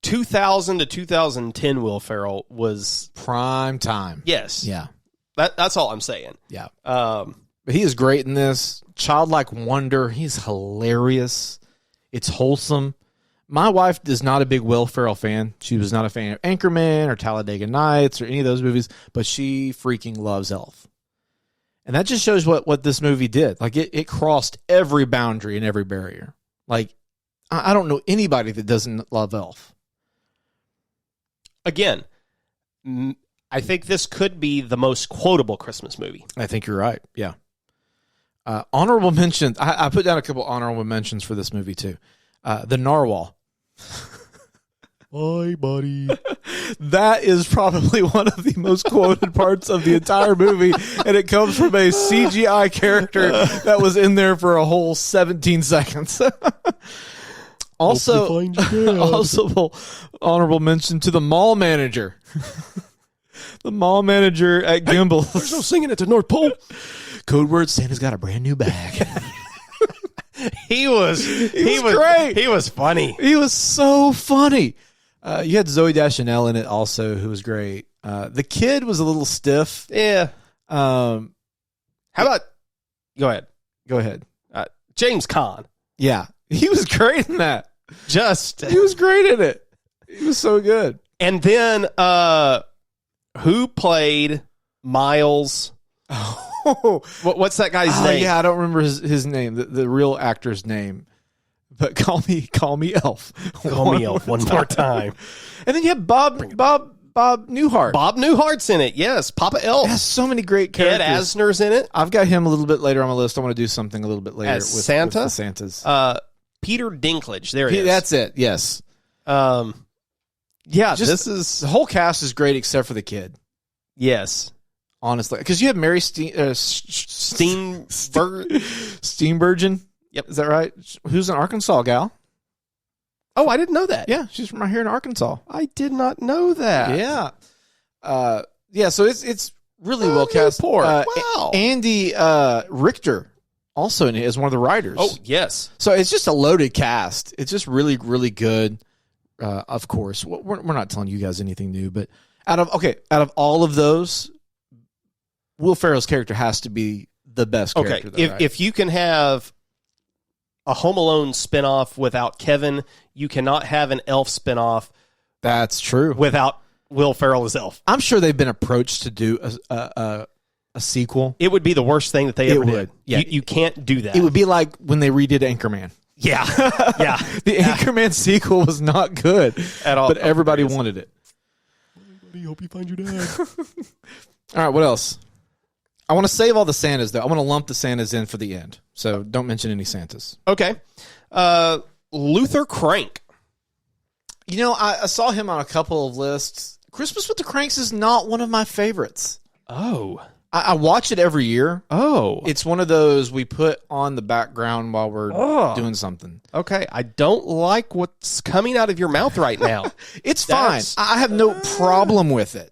2000 to 2010 Will Ferrell was prime time. Yes. Yeah. That's all I'm saying. Yeah. But he is great in this. Childlike wonder. He's hilarious. It's wholesome. My wife is not a big Will Ferrell fan. She was not a fan of Anchorman or Talladega Nights or any of those movies, but she freaking loves Elf. And that just shows what this movie did. Like, it crossed every boundary and every barrier. Like, I don't know anybody that doesn't love Elf. Again, I think this could be the most quotable Christmas movie. I think you're right. Yeah. Honorable mentions. I put down a couple honorable mentions for this movie, too. The Narwhal. Hi, buddy. That is probably one of the most quoted parts of the entire movie, and it comes from a CGI character that was in there for a whole 17 seconds. Also, honorable mention to the mall manager. The mall manager at Gimbal. There's no singing at the North Pole. Code word, Santa's got a brand new bag. He was great. He was funny. He was so funny. You had Zooey Deschanel in it also, who was great. The kid was a little stiff. Yeah. How about? Go ahead. Go ahead. James Caan. Yeah. He was great in that. Just He was great in it. He was so good. and then who played Miles? Oh, What's that guy's name? yeah, I don't remember his name, the real actor's name. But call me Elf. Call me Elf one more time. And then you have Bob Newhart. Bob Newhart's in it. Yes, Papa Elf. has so many great Ed characters. Asner's in it. I've got him a little bit later on my list. I want to do something a little bit later As with Santa? with the Santas. Peter Dinklage. There he is. That's it. Yes. Yeah, Just- this is The whole cast is great except for the kid. yes. Honestly, because you have Mary Steenburgen. Steenburgen. Yep. Is that right? Who's an Arkansas gal? Oh, I didn't know that. Yeah, she's from right here in Arkansas. I did not know that. Yeah. Yeah, so it's really well cast. Newport. Wow. Andy Richter also in it as one of the writers. Oh, yes. So it's just a loaded cast. It's just really, really good. Of course, we're not telling you guys anything new, but out of all of those, Will Ferrell's character has to be the best character. Okay, if you can have a Home Alone spinoff without Kevin, you cannot have an Elf spinoff that's true. without Will Ferrell as Elf. I'm sure they've been approached to do a sequel. It would be the worst thing that they ever would. did. Yeah. You can't do that. It would be like when they redid Anchorman. Yeah. Yeah. The Anchorman sequel was not good At all. but everybody wanted it. I hope you find your dad. All right, what else? I want to save all the Santas, though. I want to lump the Santas in for the end. So don't mention any Santas. Okay. Luther Crank. You know, I saw him on a couple of lists. Christmas with the Cranks is not one of my favorites. Oh. I watch it every year. Oh. It's one of those we put on the background while we're doing something. Okay. I don't like what's coming out of your mouth right now. It's That's- fine. I have no problem with it.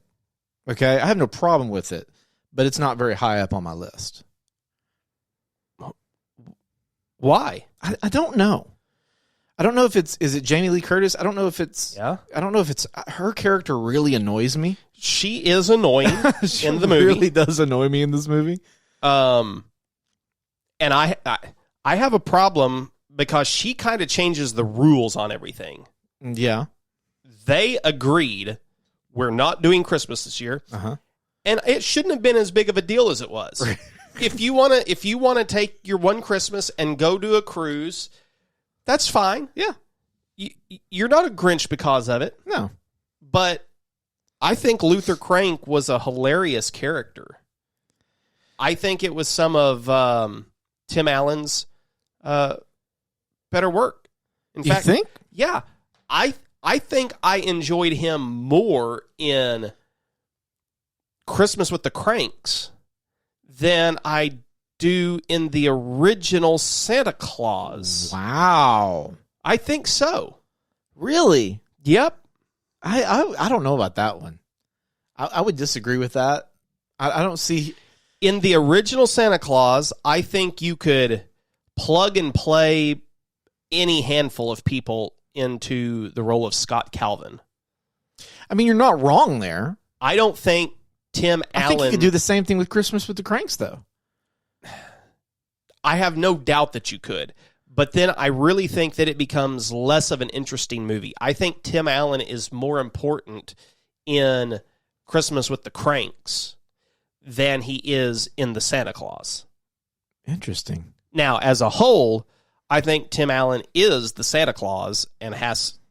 Okay? I have no problem with it. But it's not very high up on my list. Why? I don't know. I don't know if is it Jamie Lee Curtis? I don't know if it's her character really annoys me. She is annoying She in the movie. really does annoy me in this movie. And I have a problem because she kind of changes the rules on everything. Yeah. They agreed we're not doing Christmas this year. Uh-huh. And it shouldn't have been as big of a deal as it was. If you wanna take your one Christmas and go do a cruise, that's fine. Yeah. You're not a Grinch because of it. No. But I think Luther Crank was a hilarious character. I think it was some of Tim Allen's better work. In You fact, think? yeah, I think I enjoyed him more in Christmas with the Cranks than I do in the original Santa Claus. Wow. I think so. Really? Yep. I don't know about that one. I would disagree with that. I don't see. In the original Santa Claus, I think you could plug and play any handful of people into the role of Scott Calvin. I mean, you're not wrong there. I don't think Tim I Allen... think you could do the same thing with Christmas with the Cranks, though. I have no doubt that you could. But then I really think that it becomes less of an interesting movie. I think Tim Allen is more important in Christmas with the Cranks than he is in the Santa Claus. Interesting. Now, as a whole, I think Tim Allen is the Santa Claus and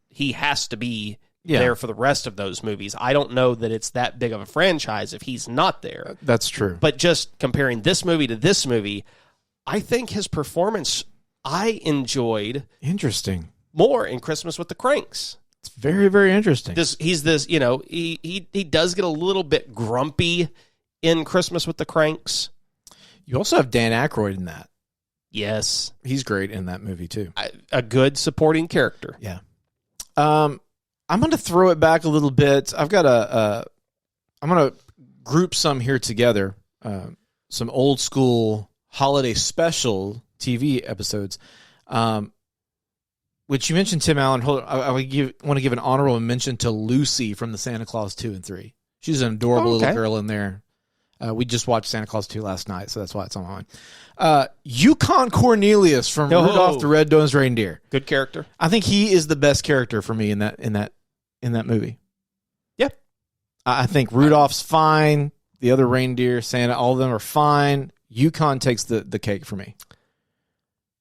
he has to be there for the rest of those movies. I don't know that it's that big of a franchise if he's not there. That's true. But just comparing this movie to this movie, I think his performance I enjoyed Interesting. more in Christmas with the Cranks. It's very, very interesting. He's this, he does get a little bit grumpy in Christmas with the Cranks. You also have Dan Aykroyd in that. Yes. He's great in that movie, too. A good supporting character. Yeah. I'm going to throw it back a little bit. I've got I'm going to group some here together. Some old school holiday special TV episodes. Which you mentioned Tim Allen. Hold on, I want to give an honorable mention to Lucy from the Santa Claus 2 and 3. She's an adorable little girl in there. We just watched Santa Claus 2 last night, so that's why it's on my mind. Yukon Cornelius from Rudolph the Red-Nosed Reindeer. Good character. I think he is the best character for me in that movie. Yeah. I think Rudolph's fine. The other reindeer, Santa, all of them are fine. Yukon takes the cake for me.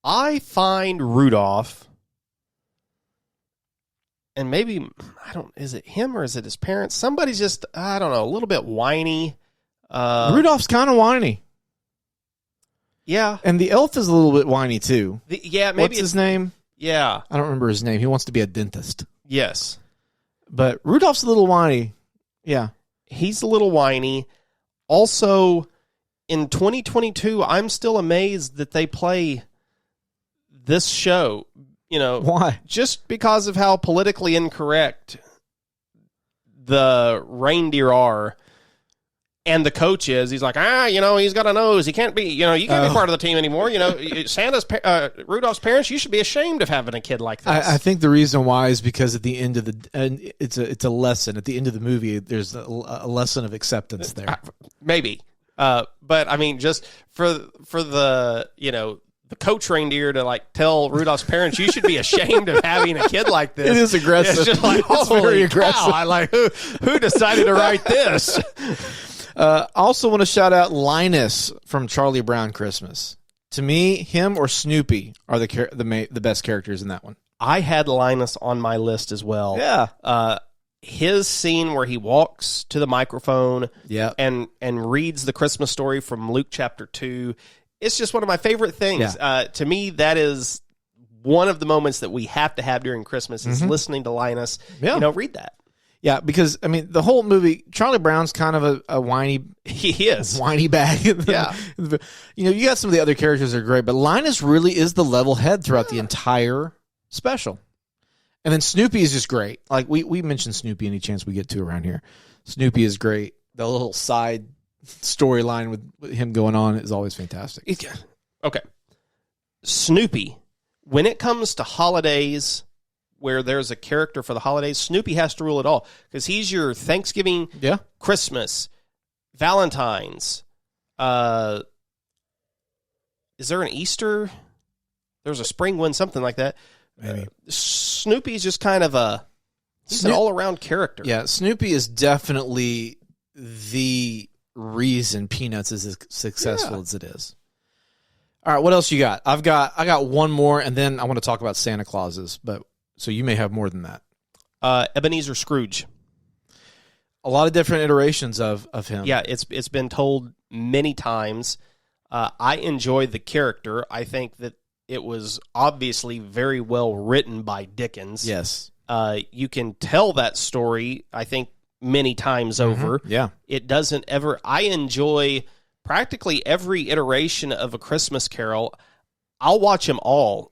I find Rudolph, and maybe, is it him or is it his parents? Somebody's just, I don't know, a little bit whiny. Rudolph's kind of whiny. Yeah. And the elf is a little bit whiny, too. Maybe What's his name? Yeah. I don't remember his name. He wants to be a dentist. Yes. But Rudolph's a little whiny. Yeah. He's a little whiny. Also, in 2022, I'm still amazed that they play this show, Why? just because of how politically incorrect the reindeer are, and the coach is. He's like, he's got a nose. He can't be, you can't be part of the team anymore. Rudolph's parents, you should be ashamed of having a kid like this. I think the reason why is because at the end of it's a lesson. At the end of the movie, there's a lesson of acceptance there. Maybe. But I mean, just for the, the coach reindeer to tell Rudolph's parents, you should be ashamed of having a kid like this. It is aggressive. It's just like, It's very aggressive. Who decided to write this? I also want to shout out Linus from Charlie Brown Christmas. To me, him or Snoopy are the best characters in that one. I had Linus on my list as well. Yeah. His scene where he walks to the microphone Yep. and reads the Christmas story from Luke chapter 2. It's just one of my favorite things. Yeah. To me, that is one of the moments that we have to have during Christmas is listening to Linus, read that. Yeah, because, the whole movie, Charlie Brown's kind of a whiny... He is. Whiny bag. Yeah. You got some of the other characters that are great, but Linus really is the level head throughout the entire special. And then Snoopy is just great. Like, we mention Snoopy any chance we get to around here. Snoopy is great. The little side storyline with him going on is always fantastic. Okay. Snoopy, when it comes to holidays where there's a character for the holidays, Snoopy has to rule it all because he's your Thanksgiving, Christmas, Valentine's. Is there an Easter? There's a spring one, something like that. Maybe. Snoopy's just kind of an all-around character. Yeah, Snoopy is definitely the reason Peanuts is as successful as it is. All right, what else you got? I got one more, and then I want to talk about Santa Clauses, but so you may have more than that. Ebenezer Scrooge. A lot of different iterations of him. Yeah, it's been told many times. I enjoy the character. I think that it was obviously very well written by Dickens. Yes. You can tell that story, I think, many times over. Yeah. It doesn't ever... I enjoy practically every iteration of A Christmas Carol. I'll watch them all.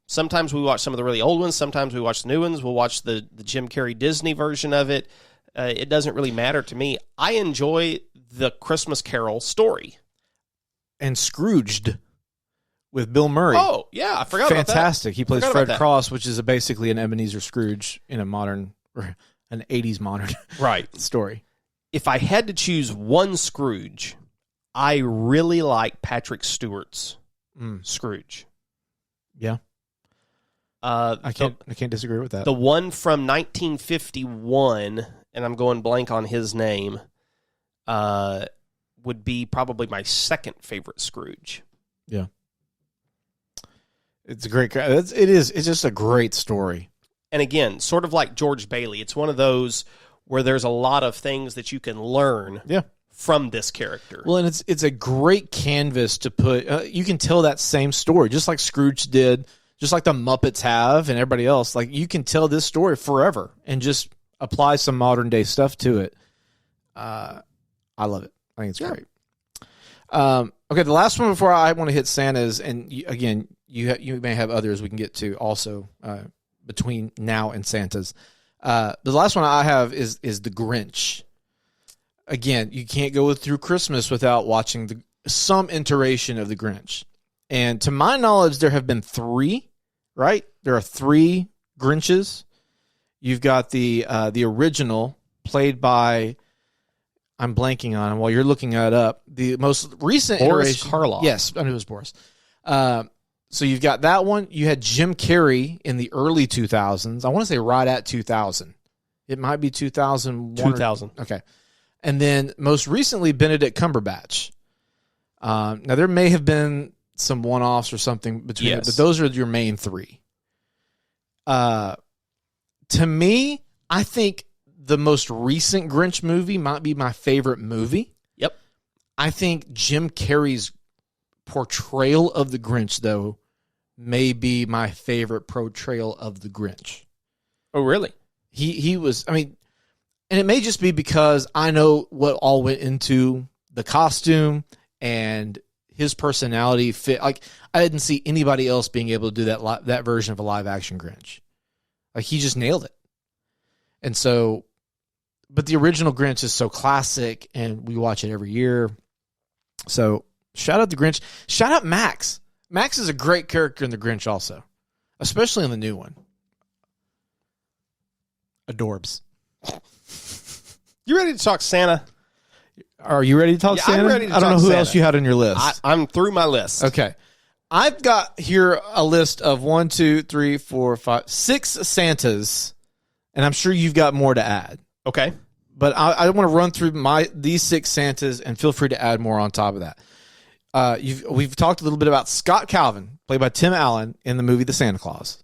Sometimes we watch some of the really old ones. Sometimes we watch the new ones. We'll watch the Jim Carrey Disney version of it. It doesn't really matter to me. I enjoy the Christmas Carol story. And Scrooged with Bill Murray. Oh, yeah, I forgot about that. Fantastic. He plays Forgot Fred about that. Cross, which is basically an Ebenezer Scrooge in a modern, or an 80s modern Right. story. If I had to choose one Scrooge, I really like Patrick Stewart's Scrooge. Yeah. I can't disagree with that. The one from 1951, and I'm going blank on his name, would be probably my second favorite Scrooge. Yeah. It's a great. It's just a great story. And again, sort of like George Bailey, it's one of those where there's a lot of things that you can learn from this character. Well, and it's a great canvas to put. You can tell that same story, just like Scrooge did, just like the Muppets have, and everybody else. Like, you can tell this story forever and just apply some modern day stuff to it. I love it. I think it's great. Okay, the last one before I want to hit Santa's, and you may have others we can get to also between now and Santa's. The last one I have is The Grinch. Again, you can't go through Christmas without watching some iteration of The Grinch. And to my knowledge, there have been 3, right? There are 3 Grinches. You've got the original played by I'm blanking on him while you're looking that up. The most recent Boris iteration, Karloff. Yes, I knew it was Boris. So you've got that one. You had Jim Carrey in the early 2000s. I want to say right at 2000. It might be 2001. 2000. Okay. And then most recently, Benedict Cumberbatch. Now, there may have been some one-offs or something between it, but those are your main three. To me, I think the most recent Grinch movie might be my favorite movie. Yep. I think Jim Carrey's portrayal of the Grinch, though, may be my favorite portrayal of the Grinch. Oh, really? He was, I mean, and it may just be because I know what all went into the costume and his personality fit. Like, I didn't see anybody else being able to do that version of a live action Grinch. Like, he just nailed it. And so, but the original Grinch is so classic, and we watch it every year. So, shout out the Grinch. Shout out Max. Max is a great character in the Grinch also, especially in the new one. Adorbs. You ready to talk Santa? Are you ready to talk Santa? I'm ready to I don't know talk who Santa. else you had on your list. I'm through my list. Okay. I've got here a list of 1, 2, 3, 4, 5, 6 Santas, and I'm sure you've got more to add. Okay. But I want to run through these 6 Santas, and feel free to add more on top of that. We've talked a little bit about Scott Calvin, played by Tim Allen in the movie The Santa Claus.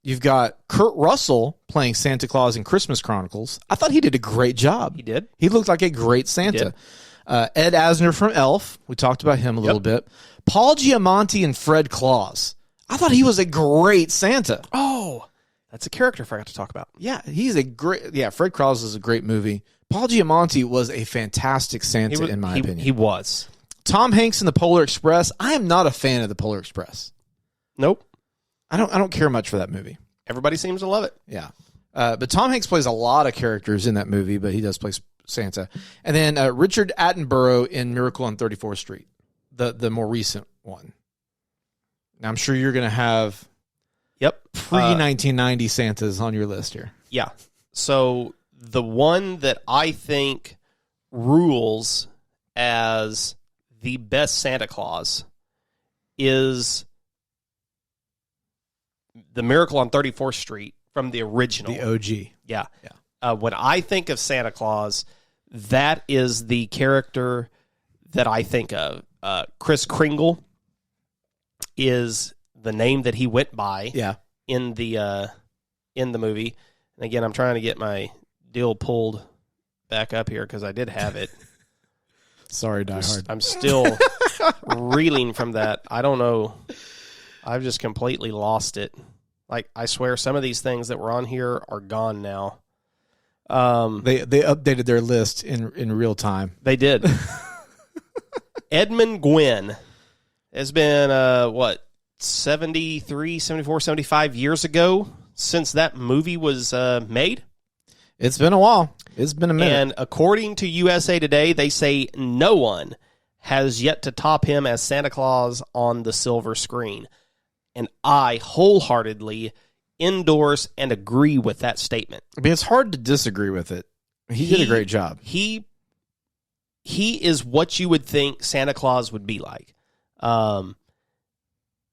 You've got Kurt Russell playing Santa Claus in Christmas Chronicles. I thought he did a great job. He did. He looked like a great Santa. Ed Asner from Elf. We talked about him a little bit. Paul Giamatti and Fred Claus. I thought he was a great Santa. Oh, that's a character I forgot to talk about. Yeah, he's a great. Yeah, Fred Claus is a great movie. Paul Giamatti was a fantastic Santa, in my opinion. He was. Tom Hanks in the Polar Express. I am not a fan of the Polar Express. Nope. I don't care much for that movie. Everybody seems to love it. Yeah. But Tom Hanks plays a lot of characters in that movie, but he does play Santa. And then Richard Attenborough in Miracle on 34th Street, the more recent one. Now, I'm sure you're going to have pre-1990 Santas on your list here. Yeah. So the one that I think rules as the best Santa Claus is the Miracle on 34th Street from the original. The OG. Yeah. When I think of Santa Claus, that is the character that I think of. Kris Kringle is the name that he went by in the movie. And again, I'm trying to get my deal pulled back up here because I did have it. Sorry, Die Hard. I'm still reeling from that. I don't know. I've just completely lost it. Like, I swear some of these things that were on here are gone now. They updated their list in real time. They did. Edmund Gwynn has been, 73, 74, 75 years ago since that movie was made? It's been a while. It's been a minute. And according to USA Today, they say no one has yet to top him as Santa Claus on the silver screen. And I wholeheartedly endorse and agree with that statement. I mean, it's hard to disagree with it. He did a great job. He is what you would think Santa Claus would be like. And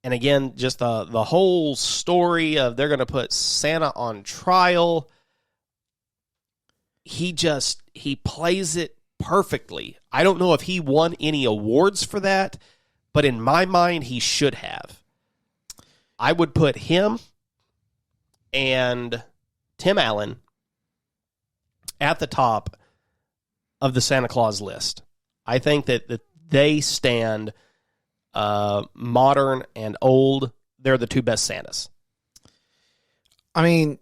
again, just the whole story of they're going to put Santa on trial. He plays it perfectly. I don't know if he won any awards for that, but in my mind, he should have. I would put him and Tim Allen at the top of the Santa Claus list. I think that they stand modern and old. They're the two best Santas. I mean,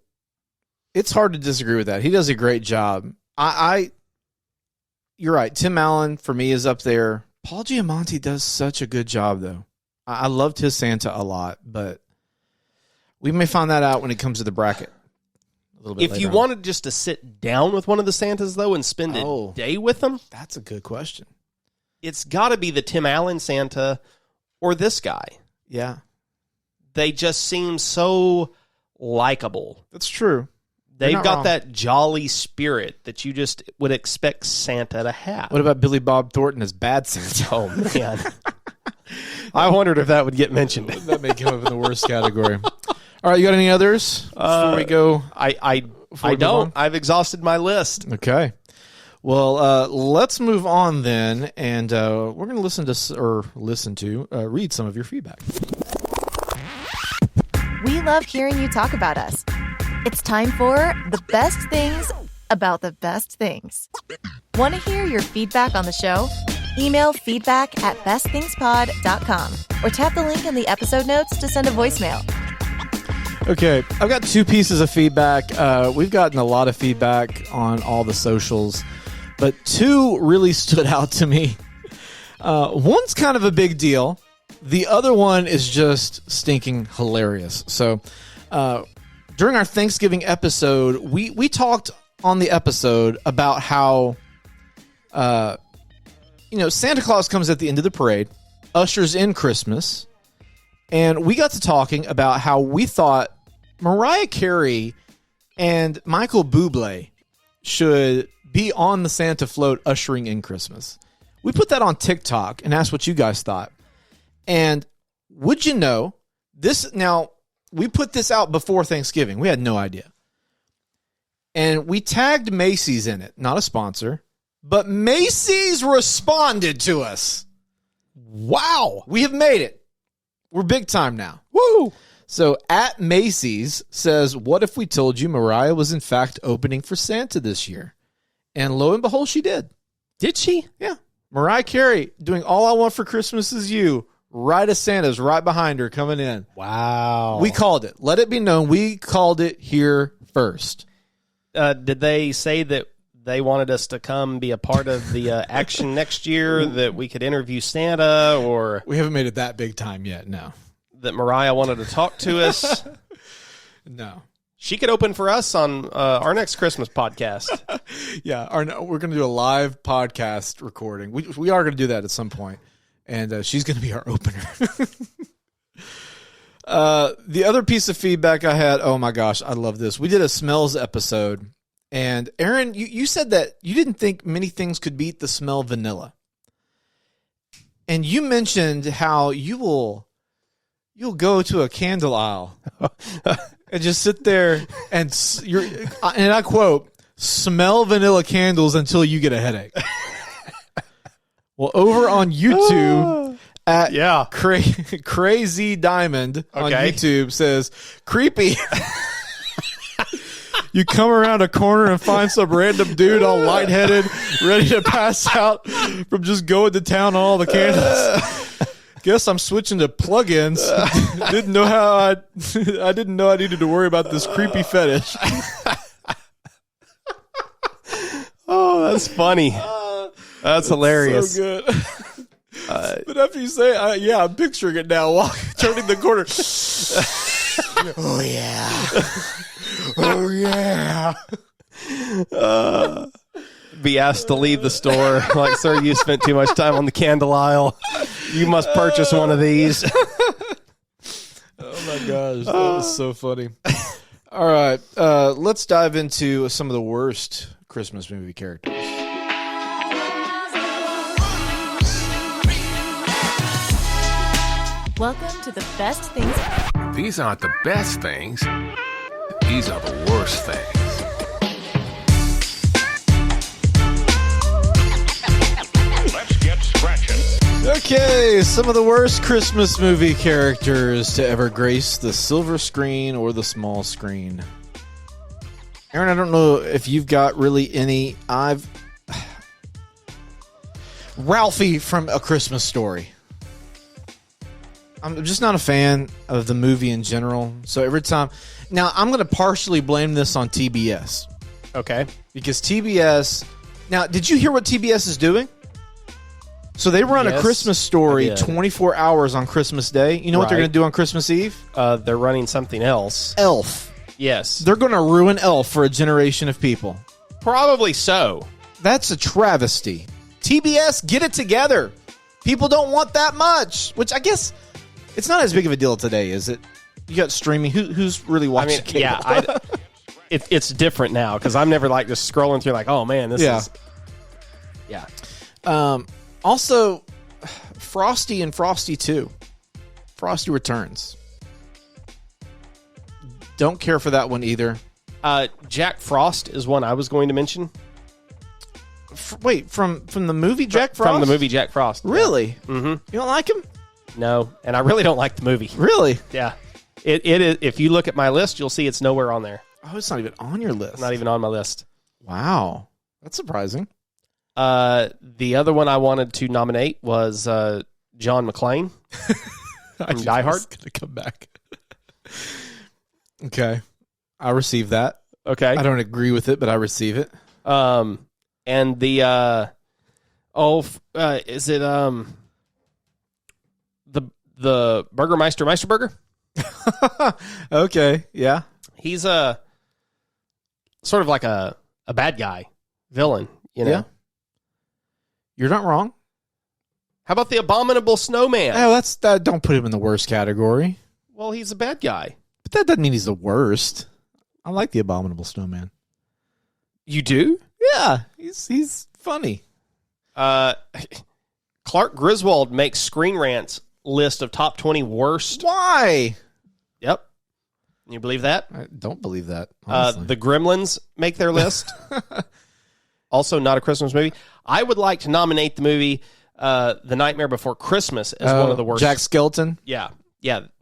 it's hard to disagree with that. He does a great job. You're right. Tim Allen, for me, is up there. Paul Giamatti does such a good job, though. I loved his Santa a lot, but we may find that out when it comes to the bracket a little bit If you wanted just to sit down with one of the Santas, though, and spend a day with them, that's a good question. It's got to be the Tim Allen Santa or this guy. Yeah. They just seem so likable. That's true. They've not got wrong. that jolly spirit that you just would expect Santa to have. What about Billy Bob Thornton as Bad Santa? Oh, man. I wondered if that would get mentioned. That may come up in the worst category. All right, you got any others before we go? I we move don't. on? I've exhausted my list. Okay. Well, let's move on then, and we're going to read some of your feedback. We love hearing you talk about us. It's time for the best things about the best things. Want to hear your feedback on the show? Email feedback@bestthingspod.com or tap the link in the episode notes to send a voicemail. Okay, I've got 2 pieces of feedback. We've gotten a lot of feedback on all the socials, but 2 really stood out to me. One's kind of a big deal. The other one is just stinking hilarious. So, during our Thanksgiving episode, we talked on the episode about how, Santa Claus comes at the end of the parade, ushers in Christmas, and we got to talking about how we thought Mariah Carey and Michael Bublé should be on the Santa float ushering in Christmas. We put that on TikTok and asked what you guys thought. And would you know, we put this out before Thanksgiving. We had no idea. And we tagged Macy's in it, not a sponsor, but Macy's responded to us. Wow. We have made it. We're big time now. Woo! So at Macy's says, what if we told you Mariah was in fact opening for Santa this year? And lo and behold, she did. Did she? Yeah. Mariah Carey doing All I Want for Christmas Is You. Right as Santa's right behind her coming in. Wow. We called it. Let it be known. We called it here first. Did they say that they wanted us to come be a part of the action next year, that we could interview Santa, or We haven't made it that big time yet. No. that Mariah wanted to talk to us? No. She could open for us on our next Christmas podcast. Yeah. We're going to do a live podcast recording. We are going to do that at some point. And she's going to be our opener. The other piece of feedback I had, oh my gosh, I love this. We did a smells episode. And Aaron, you said that you didn't think many things could beat the smell of vanilla. And you mentioned how you'll go to a candle aisle and just sit there and and I quote, smell vanilla candles until you get a headache. Well, over on YouTube at Crazy Diamond on YouTube says, creepy. You come around a corner and find some random dude all lightheaded, ready to pass out from just going to town on all the candles. Guess I'm switching to plugins. Didn't know I didn't know I needed to worry about this creepy fetish. Oh, that's funny. That's hilarious. So good. But after you say, I'm picturing it now. Turning the corner. Oh yeah. Oh yeah. Be asked to leave the store. Like, sir, you spent too much time on the candle aisle. You must purchase one of these. Oh my gosh, that was so funny. All right, let's dive into some of the worst Christmas movie characters. Welcome to the best things. These aren't the best things. These are the worst things. Let's get scratching. Okay, some of the worst Christmas movie characters to ever grace the silver screen or the small screen. Aaron, I don't know if you've got really any. Ralphie from A Christmas Story. I'm just not a fan of the movie in general. So every time... Now, I'm going to partially blame this on TBS. Okay. Because TBS... Now, did you hear what TBS is doing? So they run A Christmas Story 24 hours on Christmas Day. You know what they're going to do on Christmas Eve? They're running something else. Elf. Yes. They're going to ruin Elf for a generation of people. Probably so. That's a travesty. TBS, get it together. People don't want that much. Which I guess... It's not as big of a deal today, is it? You got streaming. Who's really watching cable? Yeah. it's different now because I'm never like just scrolling through like, oh man, this is Also, Frosty and Frosty 2. Frosty Returns. Don't care for that one either. Jack Frost is one I was going to mention. Wait, from the movie Jack Frost? From the movie Jack Frost. Really? Yeah. Mm-hmm. You don't like him? No, and I really don't like the movie. Really? Yeah. It is. If you look at my list, you'll see it's nowhere on there. Oh, it's not even on your list. Not even on my list. Wow. That's surprising. The other one I wanted to nominate was John McClane from Die Hard. Going to come back. Okay. I receive that. Okay. I don't agree with it, but I receive it. And the is it the Burgermeister Meisterburger? Okay, yeah. He's a sort of like a bad guy, villain, you know. Yeah. You're not wrong. How about the Abominable Snowman? Oh, that's that. Don't put him in the worst category. Well, he's a bad guy. But that doesn't mean he's the worst. I like the Abominable Snowman. You do? Yeah, he's funny. Clark Griswold makes Screen Rant's list of top 20 worst. Why? Yep. Can you believe that? I don't believe that. Honestly. The Gremlins make their list. Also not a Christmas movie. I would like to nominate the movie The Nightmare Before Christmas as one of the worst. Jack Skeleton? Yeah,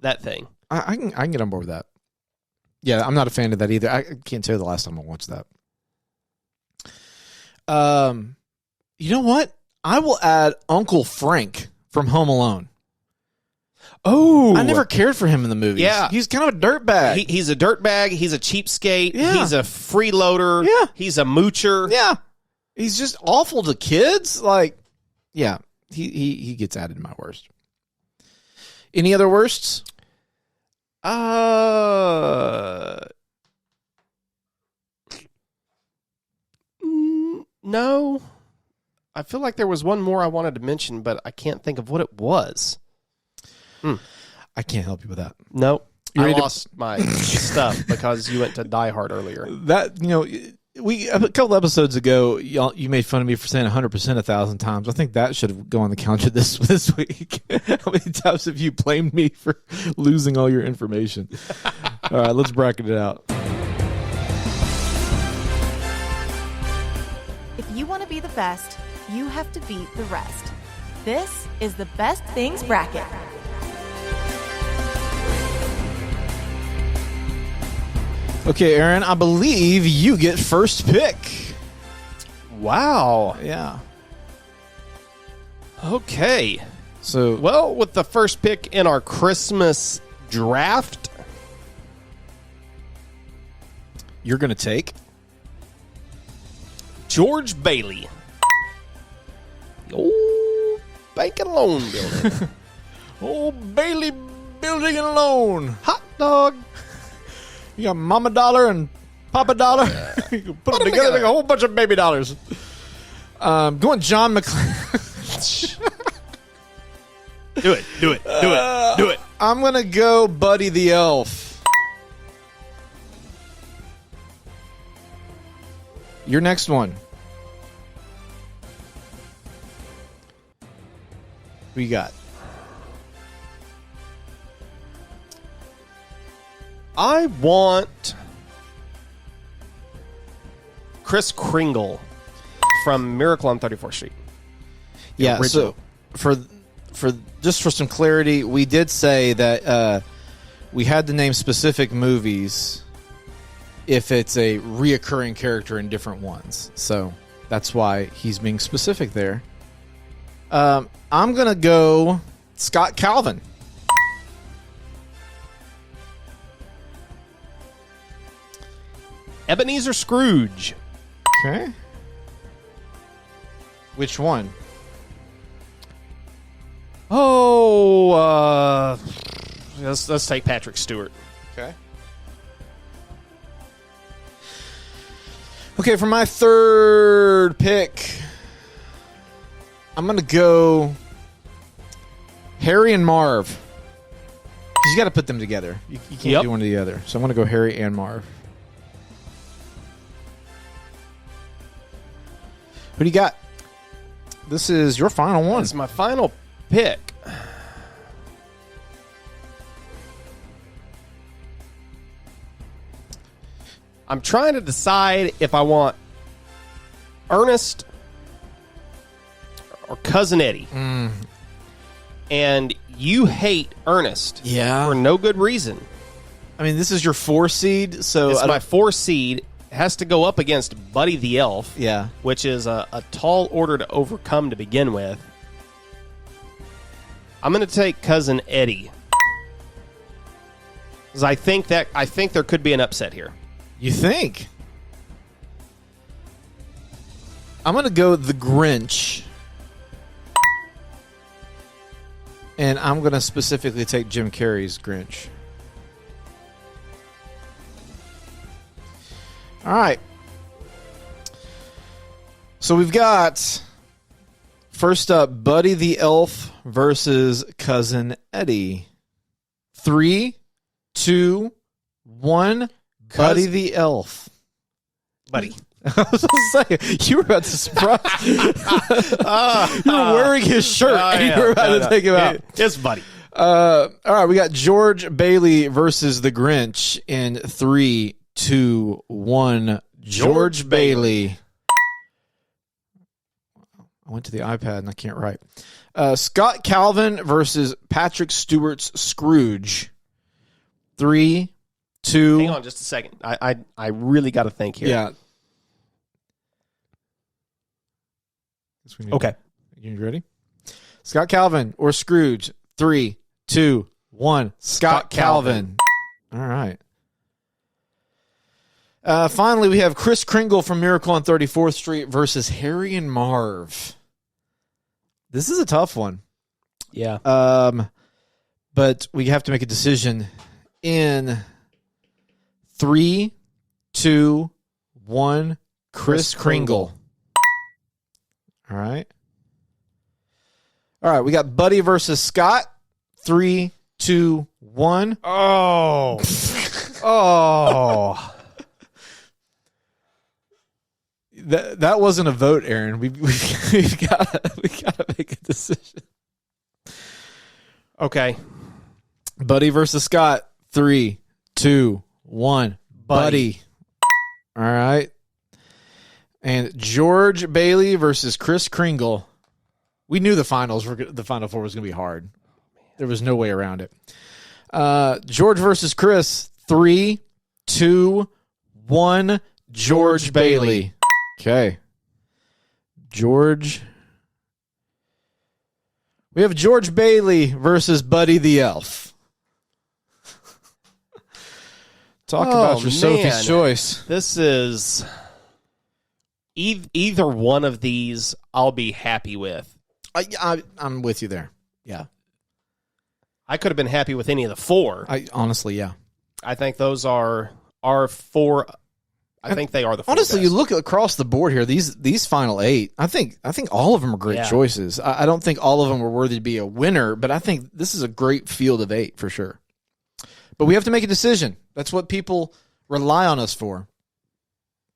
that thing. I can get on board with that. Yeah, I'm not a fan of that either. I can't tell you the last time I watched that. You know what? I will add Uncle Frank from Home Alone. Oh, I never cared for him in the movies. Yeah. He's kind of a dirtbag. He's a dirtbag. He's a cheapskate. Yeah. He's a freeloader. Yeah. He's a moocher. Yeah. He's just awful to kids. Like, yeah, he gets added to my worst. Any other worsts? No. I feel like there was one more I wanted to mention, but I can't think of what it was. I can't help you with that. Nope. You I ready to- lost my stuff because you went to Die Hard earlier. That, a couple episodes ago, you made fun of me for saying 100% 1,000 times. I think that should go on the counter this week. How many times have you blamed me for losing all your information? All right, let's bracket it out. If you want to be the best, you have to beat the rest. This is the Best Things Bracket. Okay, Aaron, I believe you get first pick. Wow. Yeah. Okay. So, Well, with the first pick in our Christmas draft, you're going to take? George Bailey. The old bank and loan building. Old Bailey Building and Loan. Hot dog. You got Mama Dollar and Papa Dollar. You can put them together, make a whole bunch of baby dollars. Going John McClane. Do it. I'm going to go Buddy the Elf. Your next one. Who you got? I want Kris Kringle from Miracle on 34th Street. Yeah, original. so for just for some clarity, we did say that we had to name specific movies if it's a reoccurring character in different ones. So that's why he's being specific there. I'm going to go Scott Calvin. Ebenezer Scrooge. Okay. Which one? Oh, let's take Patrick Stewart. Okay. Okay, for my third pick, I'm going to go Harry and Marv. 'Cause you got to put them together. You can't Yep. do one or the other. So I'm going to go Harry and Marv. Who do you got? This is your final one. It's my final pick. I'm trying to decide if I want Ernest or Cousin Eddie. And you hate Ernest. Yeah. For no good reason. I mean, this is your 4 seed, so It's my 4 seed. It has to go up against Buddy the Elf. Yeah. Which is a tall order to overcome to begin with. I'm going to take Cousin Eddie. Because I think there could be an upset here. You think? I'm going to go the Grinch. And I'm going to specifically take Jim Carrey's Grinch. All right. So we've got, first up, Buddy the Elf versus Cousin Eddie. 3, 2, 1. Buddy the Elf. Buddy. I was going to say, you were about to surprise. You were wearing his shirt, and you were about to take him out. It's Buddy. All right, we got George Bailey versus the Grinch in 3, 2, 1. George Bailey. I went to the iPad and I can't write. Scott Calvin versus Patrick Stewart's Scrooge. 3, 2. Hang on just a second. I really got to think here. Yeah. Okay. You ready? Scott Calvin or Scrooge. 3, 2, 1. Scott Calvin. All right. Finally, we have Kris Kringle from Miracle on 34th Street versus Harry and Marv. This is a tough one. Yeah. But we have to make a decision in 3, 2, 1. Kris Kringle. All right. All right, we got Buddy versus Scott. 3, 2, 1. Oh. Oh. That wasn't a vote, Aaron. We've got to make a decision. Okay. Buddy versus Scott. 3, 2, 1. Buddy. All right. And George Bailey versus Kris Kringle. We knew the Final Four was going to be hard. There was no way around it. George versus Chris. 3, 2, 1. George Bailey. Okay. George. We have George Bailey versus Buddy the Elf. Talk about your Sophie's choice. This is either one of these I'll be happy with. I'm with you there. Yeah. I could have been happy with any of the 4. Honestly, yeah. I think those are 4. I think they are the 4 honestly, best. you look across the board here. These final 8. I think all of them are great choices. I don't think all of them are worthy to be a winner, but I think this is a great field of 8 for sure. But we have to make a decision. That's what people rely on us for.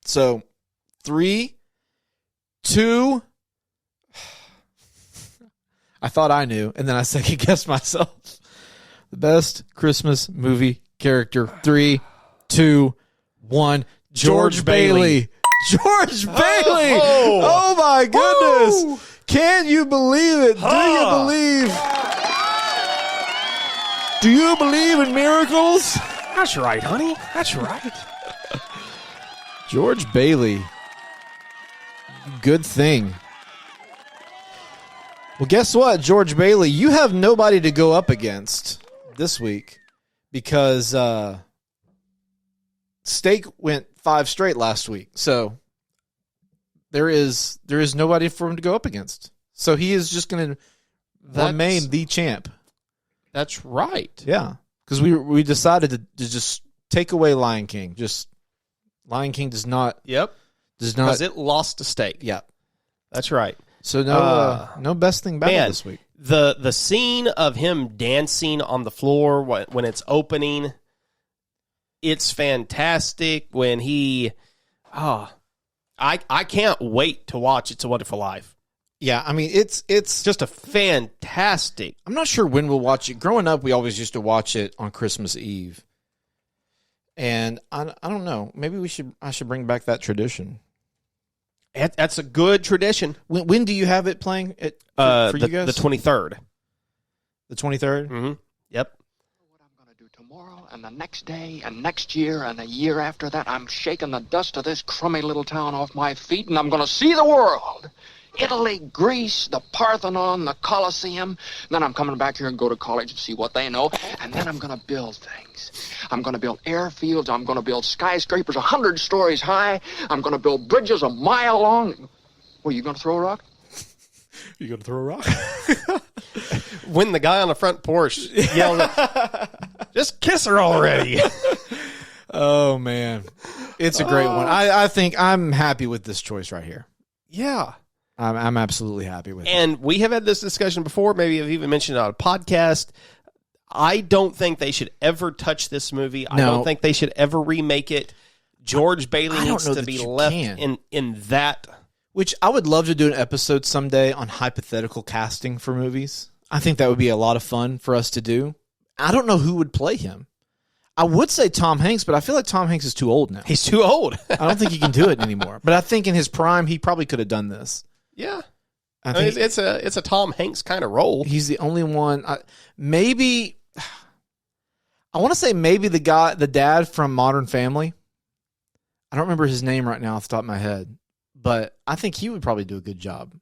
So, 3, 2. I thought I knew, and then I second guessed myself. The best Christmas movie character. 3, 2, 1. George Bailey. George Bailey. Oh my goodness. Woo. Can you believe it? Do you believe in miracles? That's right, honey. That's right. George Bailey. Good thing. Well, guess what, George Bailey? You have nobody to go up against this week because Steak went 5 straight last week. So there is nobody for him to go up against. So he is just going to remain the champ. That's right. Yeah, because we decided to just take away Lion King. Just Lion King does not. Yep. Does not. Because it lost to Steak. Yeah. That's right. So no best thing battle this week. The scene of him dancing on the floor when it's opening, it's fantastic. When he, I I can't wait to watch It's a Wonderful Life. Yeah, I mean, it's Just a fantastic. I'm not sure when we'll watch it. Growing up, we always used to watch it on Christmas Eve. And I don't know. Maybe I should bring back that tradition. That's a good tradition. When do you have it playing for you guys? The 23rd. The 23rd? Mm-hmm. Yep. What I'm going to do tomorrow and the next day and next year and a year after that, I'm shaking the dust of this crummy little town off my feet, and I'm going to see the world. Italy, Greece, the Parthenon, the Colosseum. Then I'm coming back here and go to college and see what they know. And then I'm going to build things. I'm going to build airfields. I'm going to build skyscrapers 100 stories high. I'm going to build bridges a mile long. Well, you going to throw a rock? You going to throw a rock? When the guy on the front porch yelled, just kiss her already. Oh, man. It's a great one. I think I'm happy with this choice right here. Yeah. I'm absolutely happy with it. And we have had this discussion before. Maybe I've even mentioned it on a podcast. I don't think they should ever touch this movie. I don't think they should ever remake it. George Bailey needs to be left in that. Which I would love to do an episode someday on hypothetical casting for movies. I think that would be a lot of fun for us to do. I don't know who would play him. I would say Tom Hanks, but I feel like Tom Hanks is too old now. He's too old. I don't think he can do it anymore. But I think in his prime, he probably could have done this. Yeah. I think it's a Tom Hanks kind of role. He's the only one. Maybe I want to say maybe the dad from Modern Family. I don't remember his name right now off the top of my head, but I think he would probably do a good job.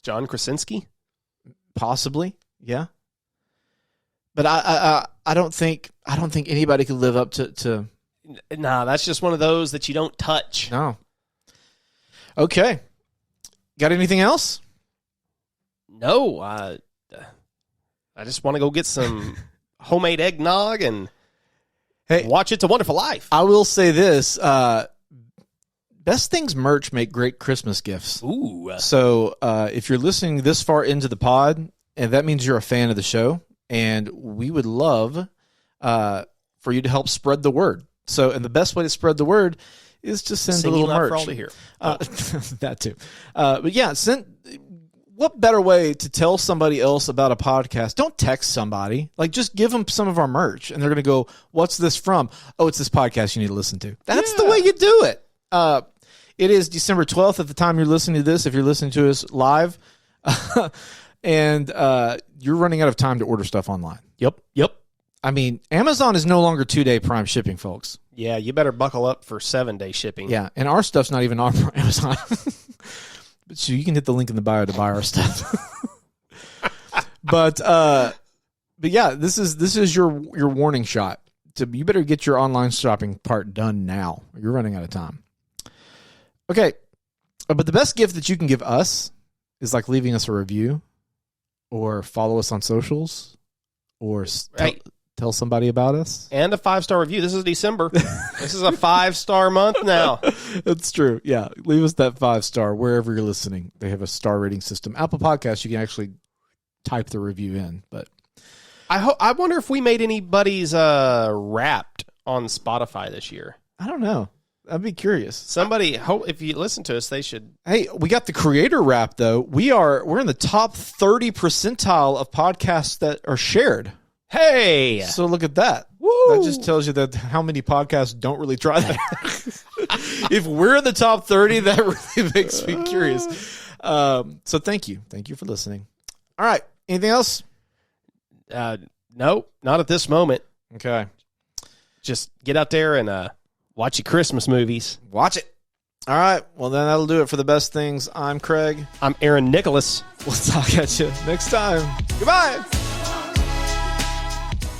John Krasinski? Possibly, yeah. But I don't think anybody could live up to. Nah, that's just one of those that you don't touch. No. Okay. Got anything else? No, I just want to go get some homemade eggnog and watch It's a Wonderful Life. I will say this: Best Things merch make great Christmas gifts. Ooh! So if you're listening this far into the pod, and that means you're a fan of the show, and we would love for you to help spread the word. So, and the best way to spread the word is to send a little merch. For all to hear. That too. But yeah, what better way to tell somebody else about a podcast? Don't text somebody. Like, just give them some of our merch, and they're going to go, "What's this from?" "Oh, it's this podcast you need to listen to." That's the way you do it. It is December 12th at the time you're listening to this, if you're listening to us live. And you're running out of time to order stuff online. Yep. I mean, Amazon is no longer 2-day Prime shipping, folks. Yeah, you better buckle up for 7-day shipping. Yeah, and our stuff's not even on Amazon. But so you can hit the link in the bio to buy our stuff. But yeah, this is your warning shot. You better get your online shopping part done now. You're running out of time. Okay, but the best gift that you can give us is like leaving us a review, or follow us on socials, or tell somebody about us. And a 5-star review. This is December. This is a 5-star month now. That's true. Yeah. Leave us that 5-star wherever you're listening. They have a star rating system. Apple Podcasts, you can actually type the review in. But I wonder if we made anybody's Wrapped on Spotify this year. I don't know. I'd be curious. Somebody, if you listen to us, they should. Hey, we got the creator wrap though. We're in the top 30 percentile of podcasts that are shared. Hey! So look at that. Woo! That just tells you that how many podcasts don't really try that. If we're in the top 30, that really makes me curious. So thank you. Thank you for listening. All right. Anything else? Nope. Not at this moment. Okay. Just get out there and watch your Christmas movies. Watch it. All right. Well, then that'll do it for the best things. I'm Craig. I'm Aaron Nicholas. We'll talk at you next time. Goodbye.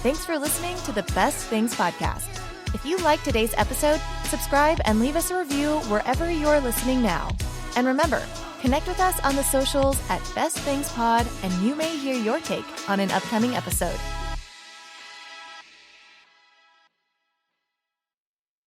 Thanks for listening to the Best Things Podcast. If you liked today's episode, subscribe and leave us a review wherever you're listening now. And remember, connect with us on the socials at Best Things Pod, and you may hear your take on an upcoming episode.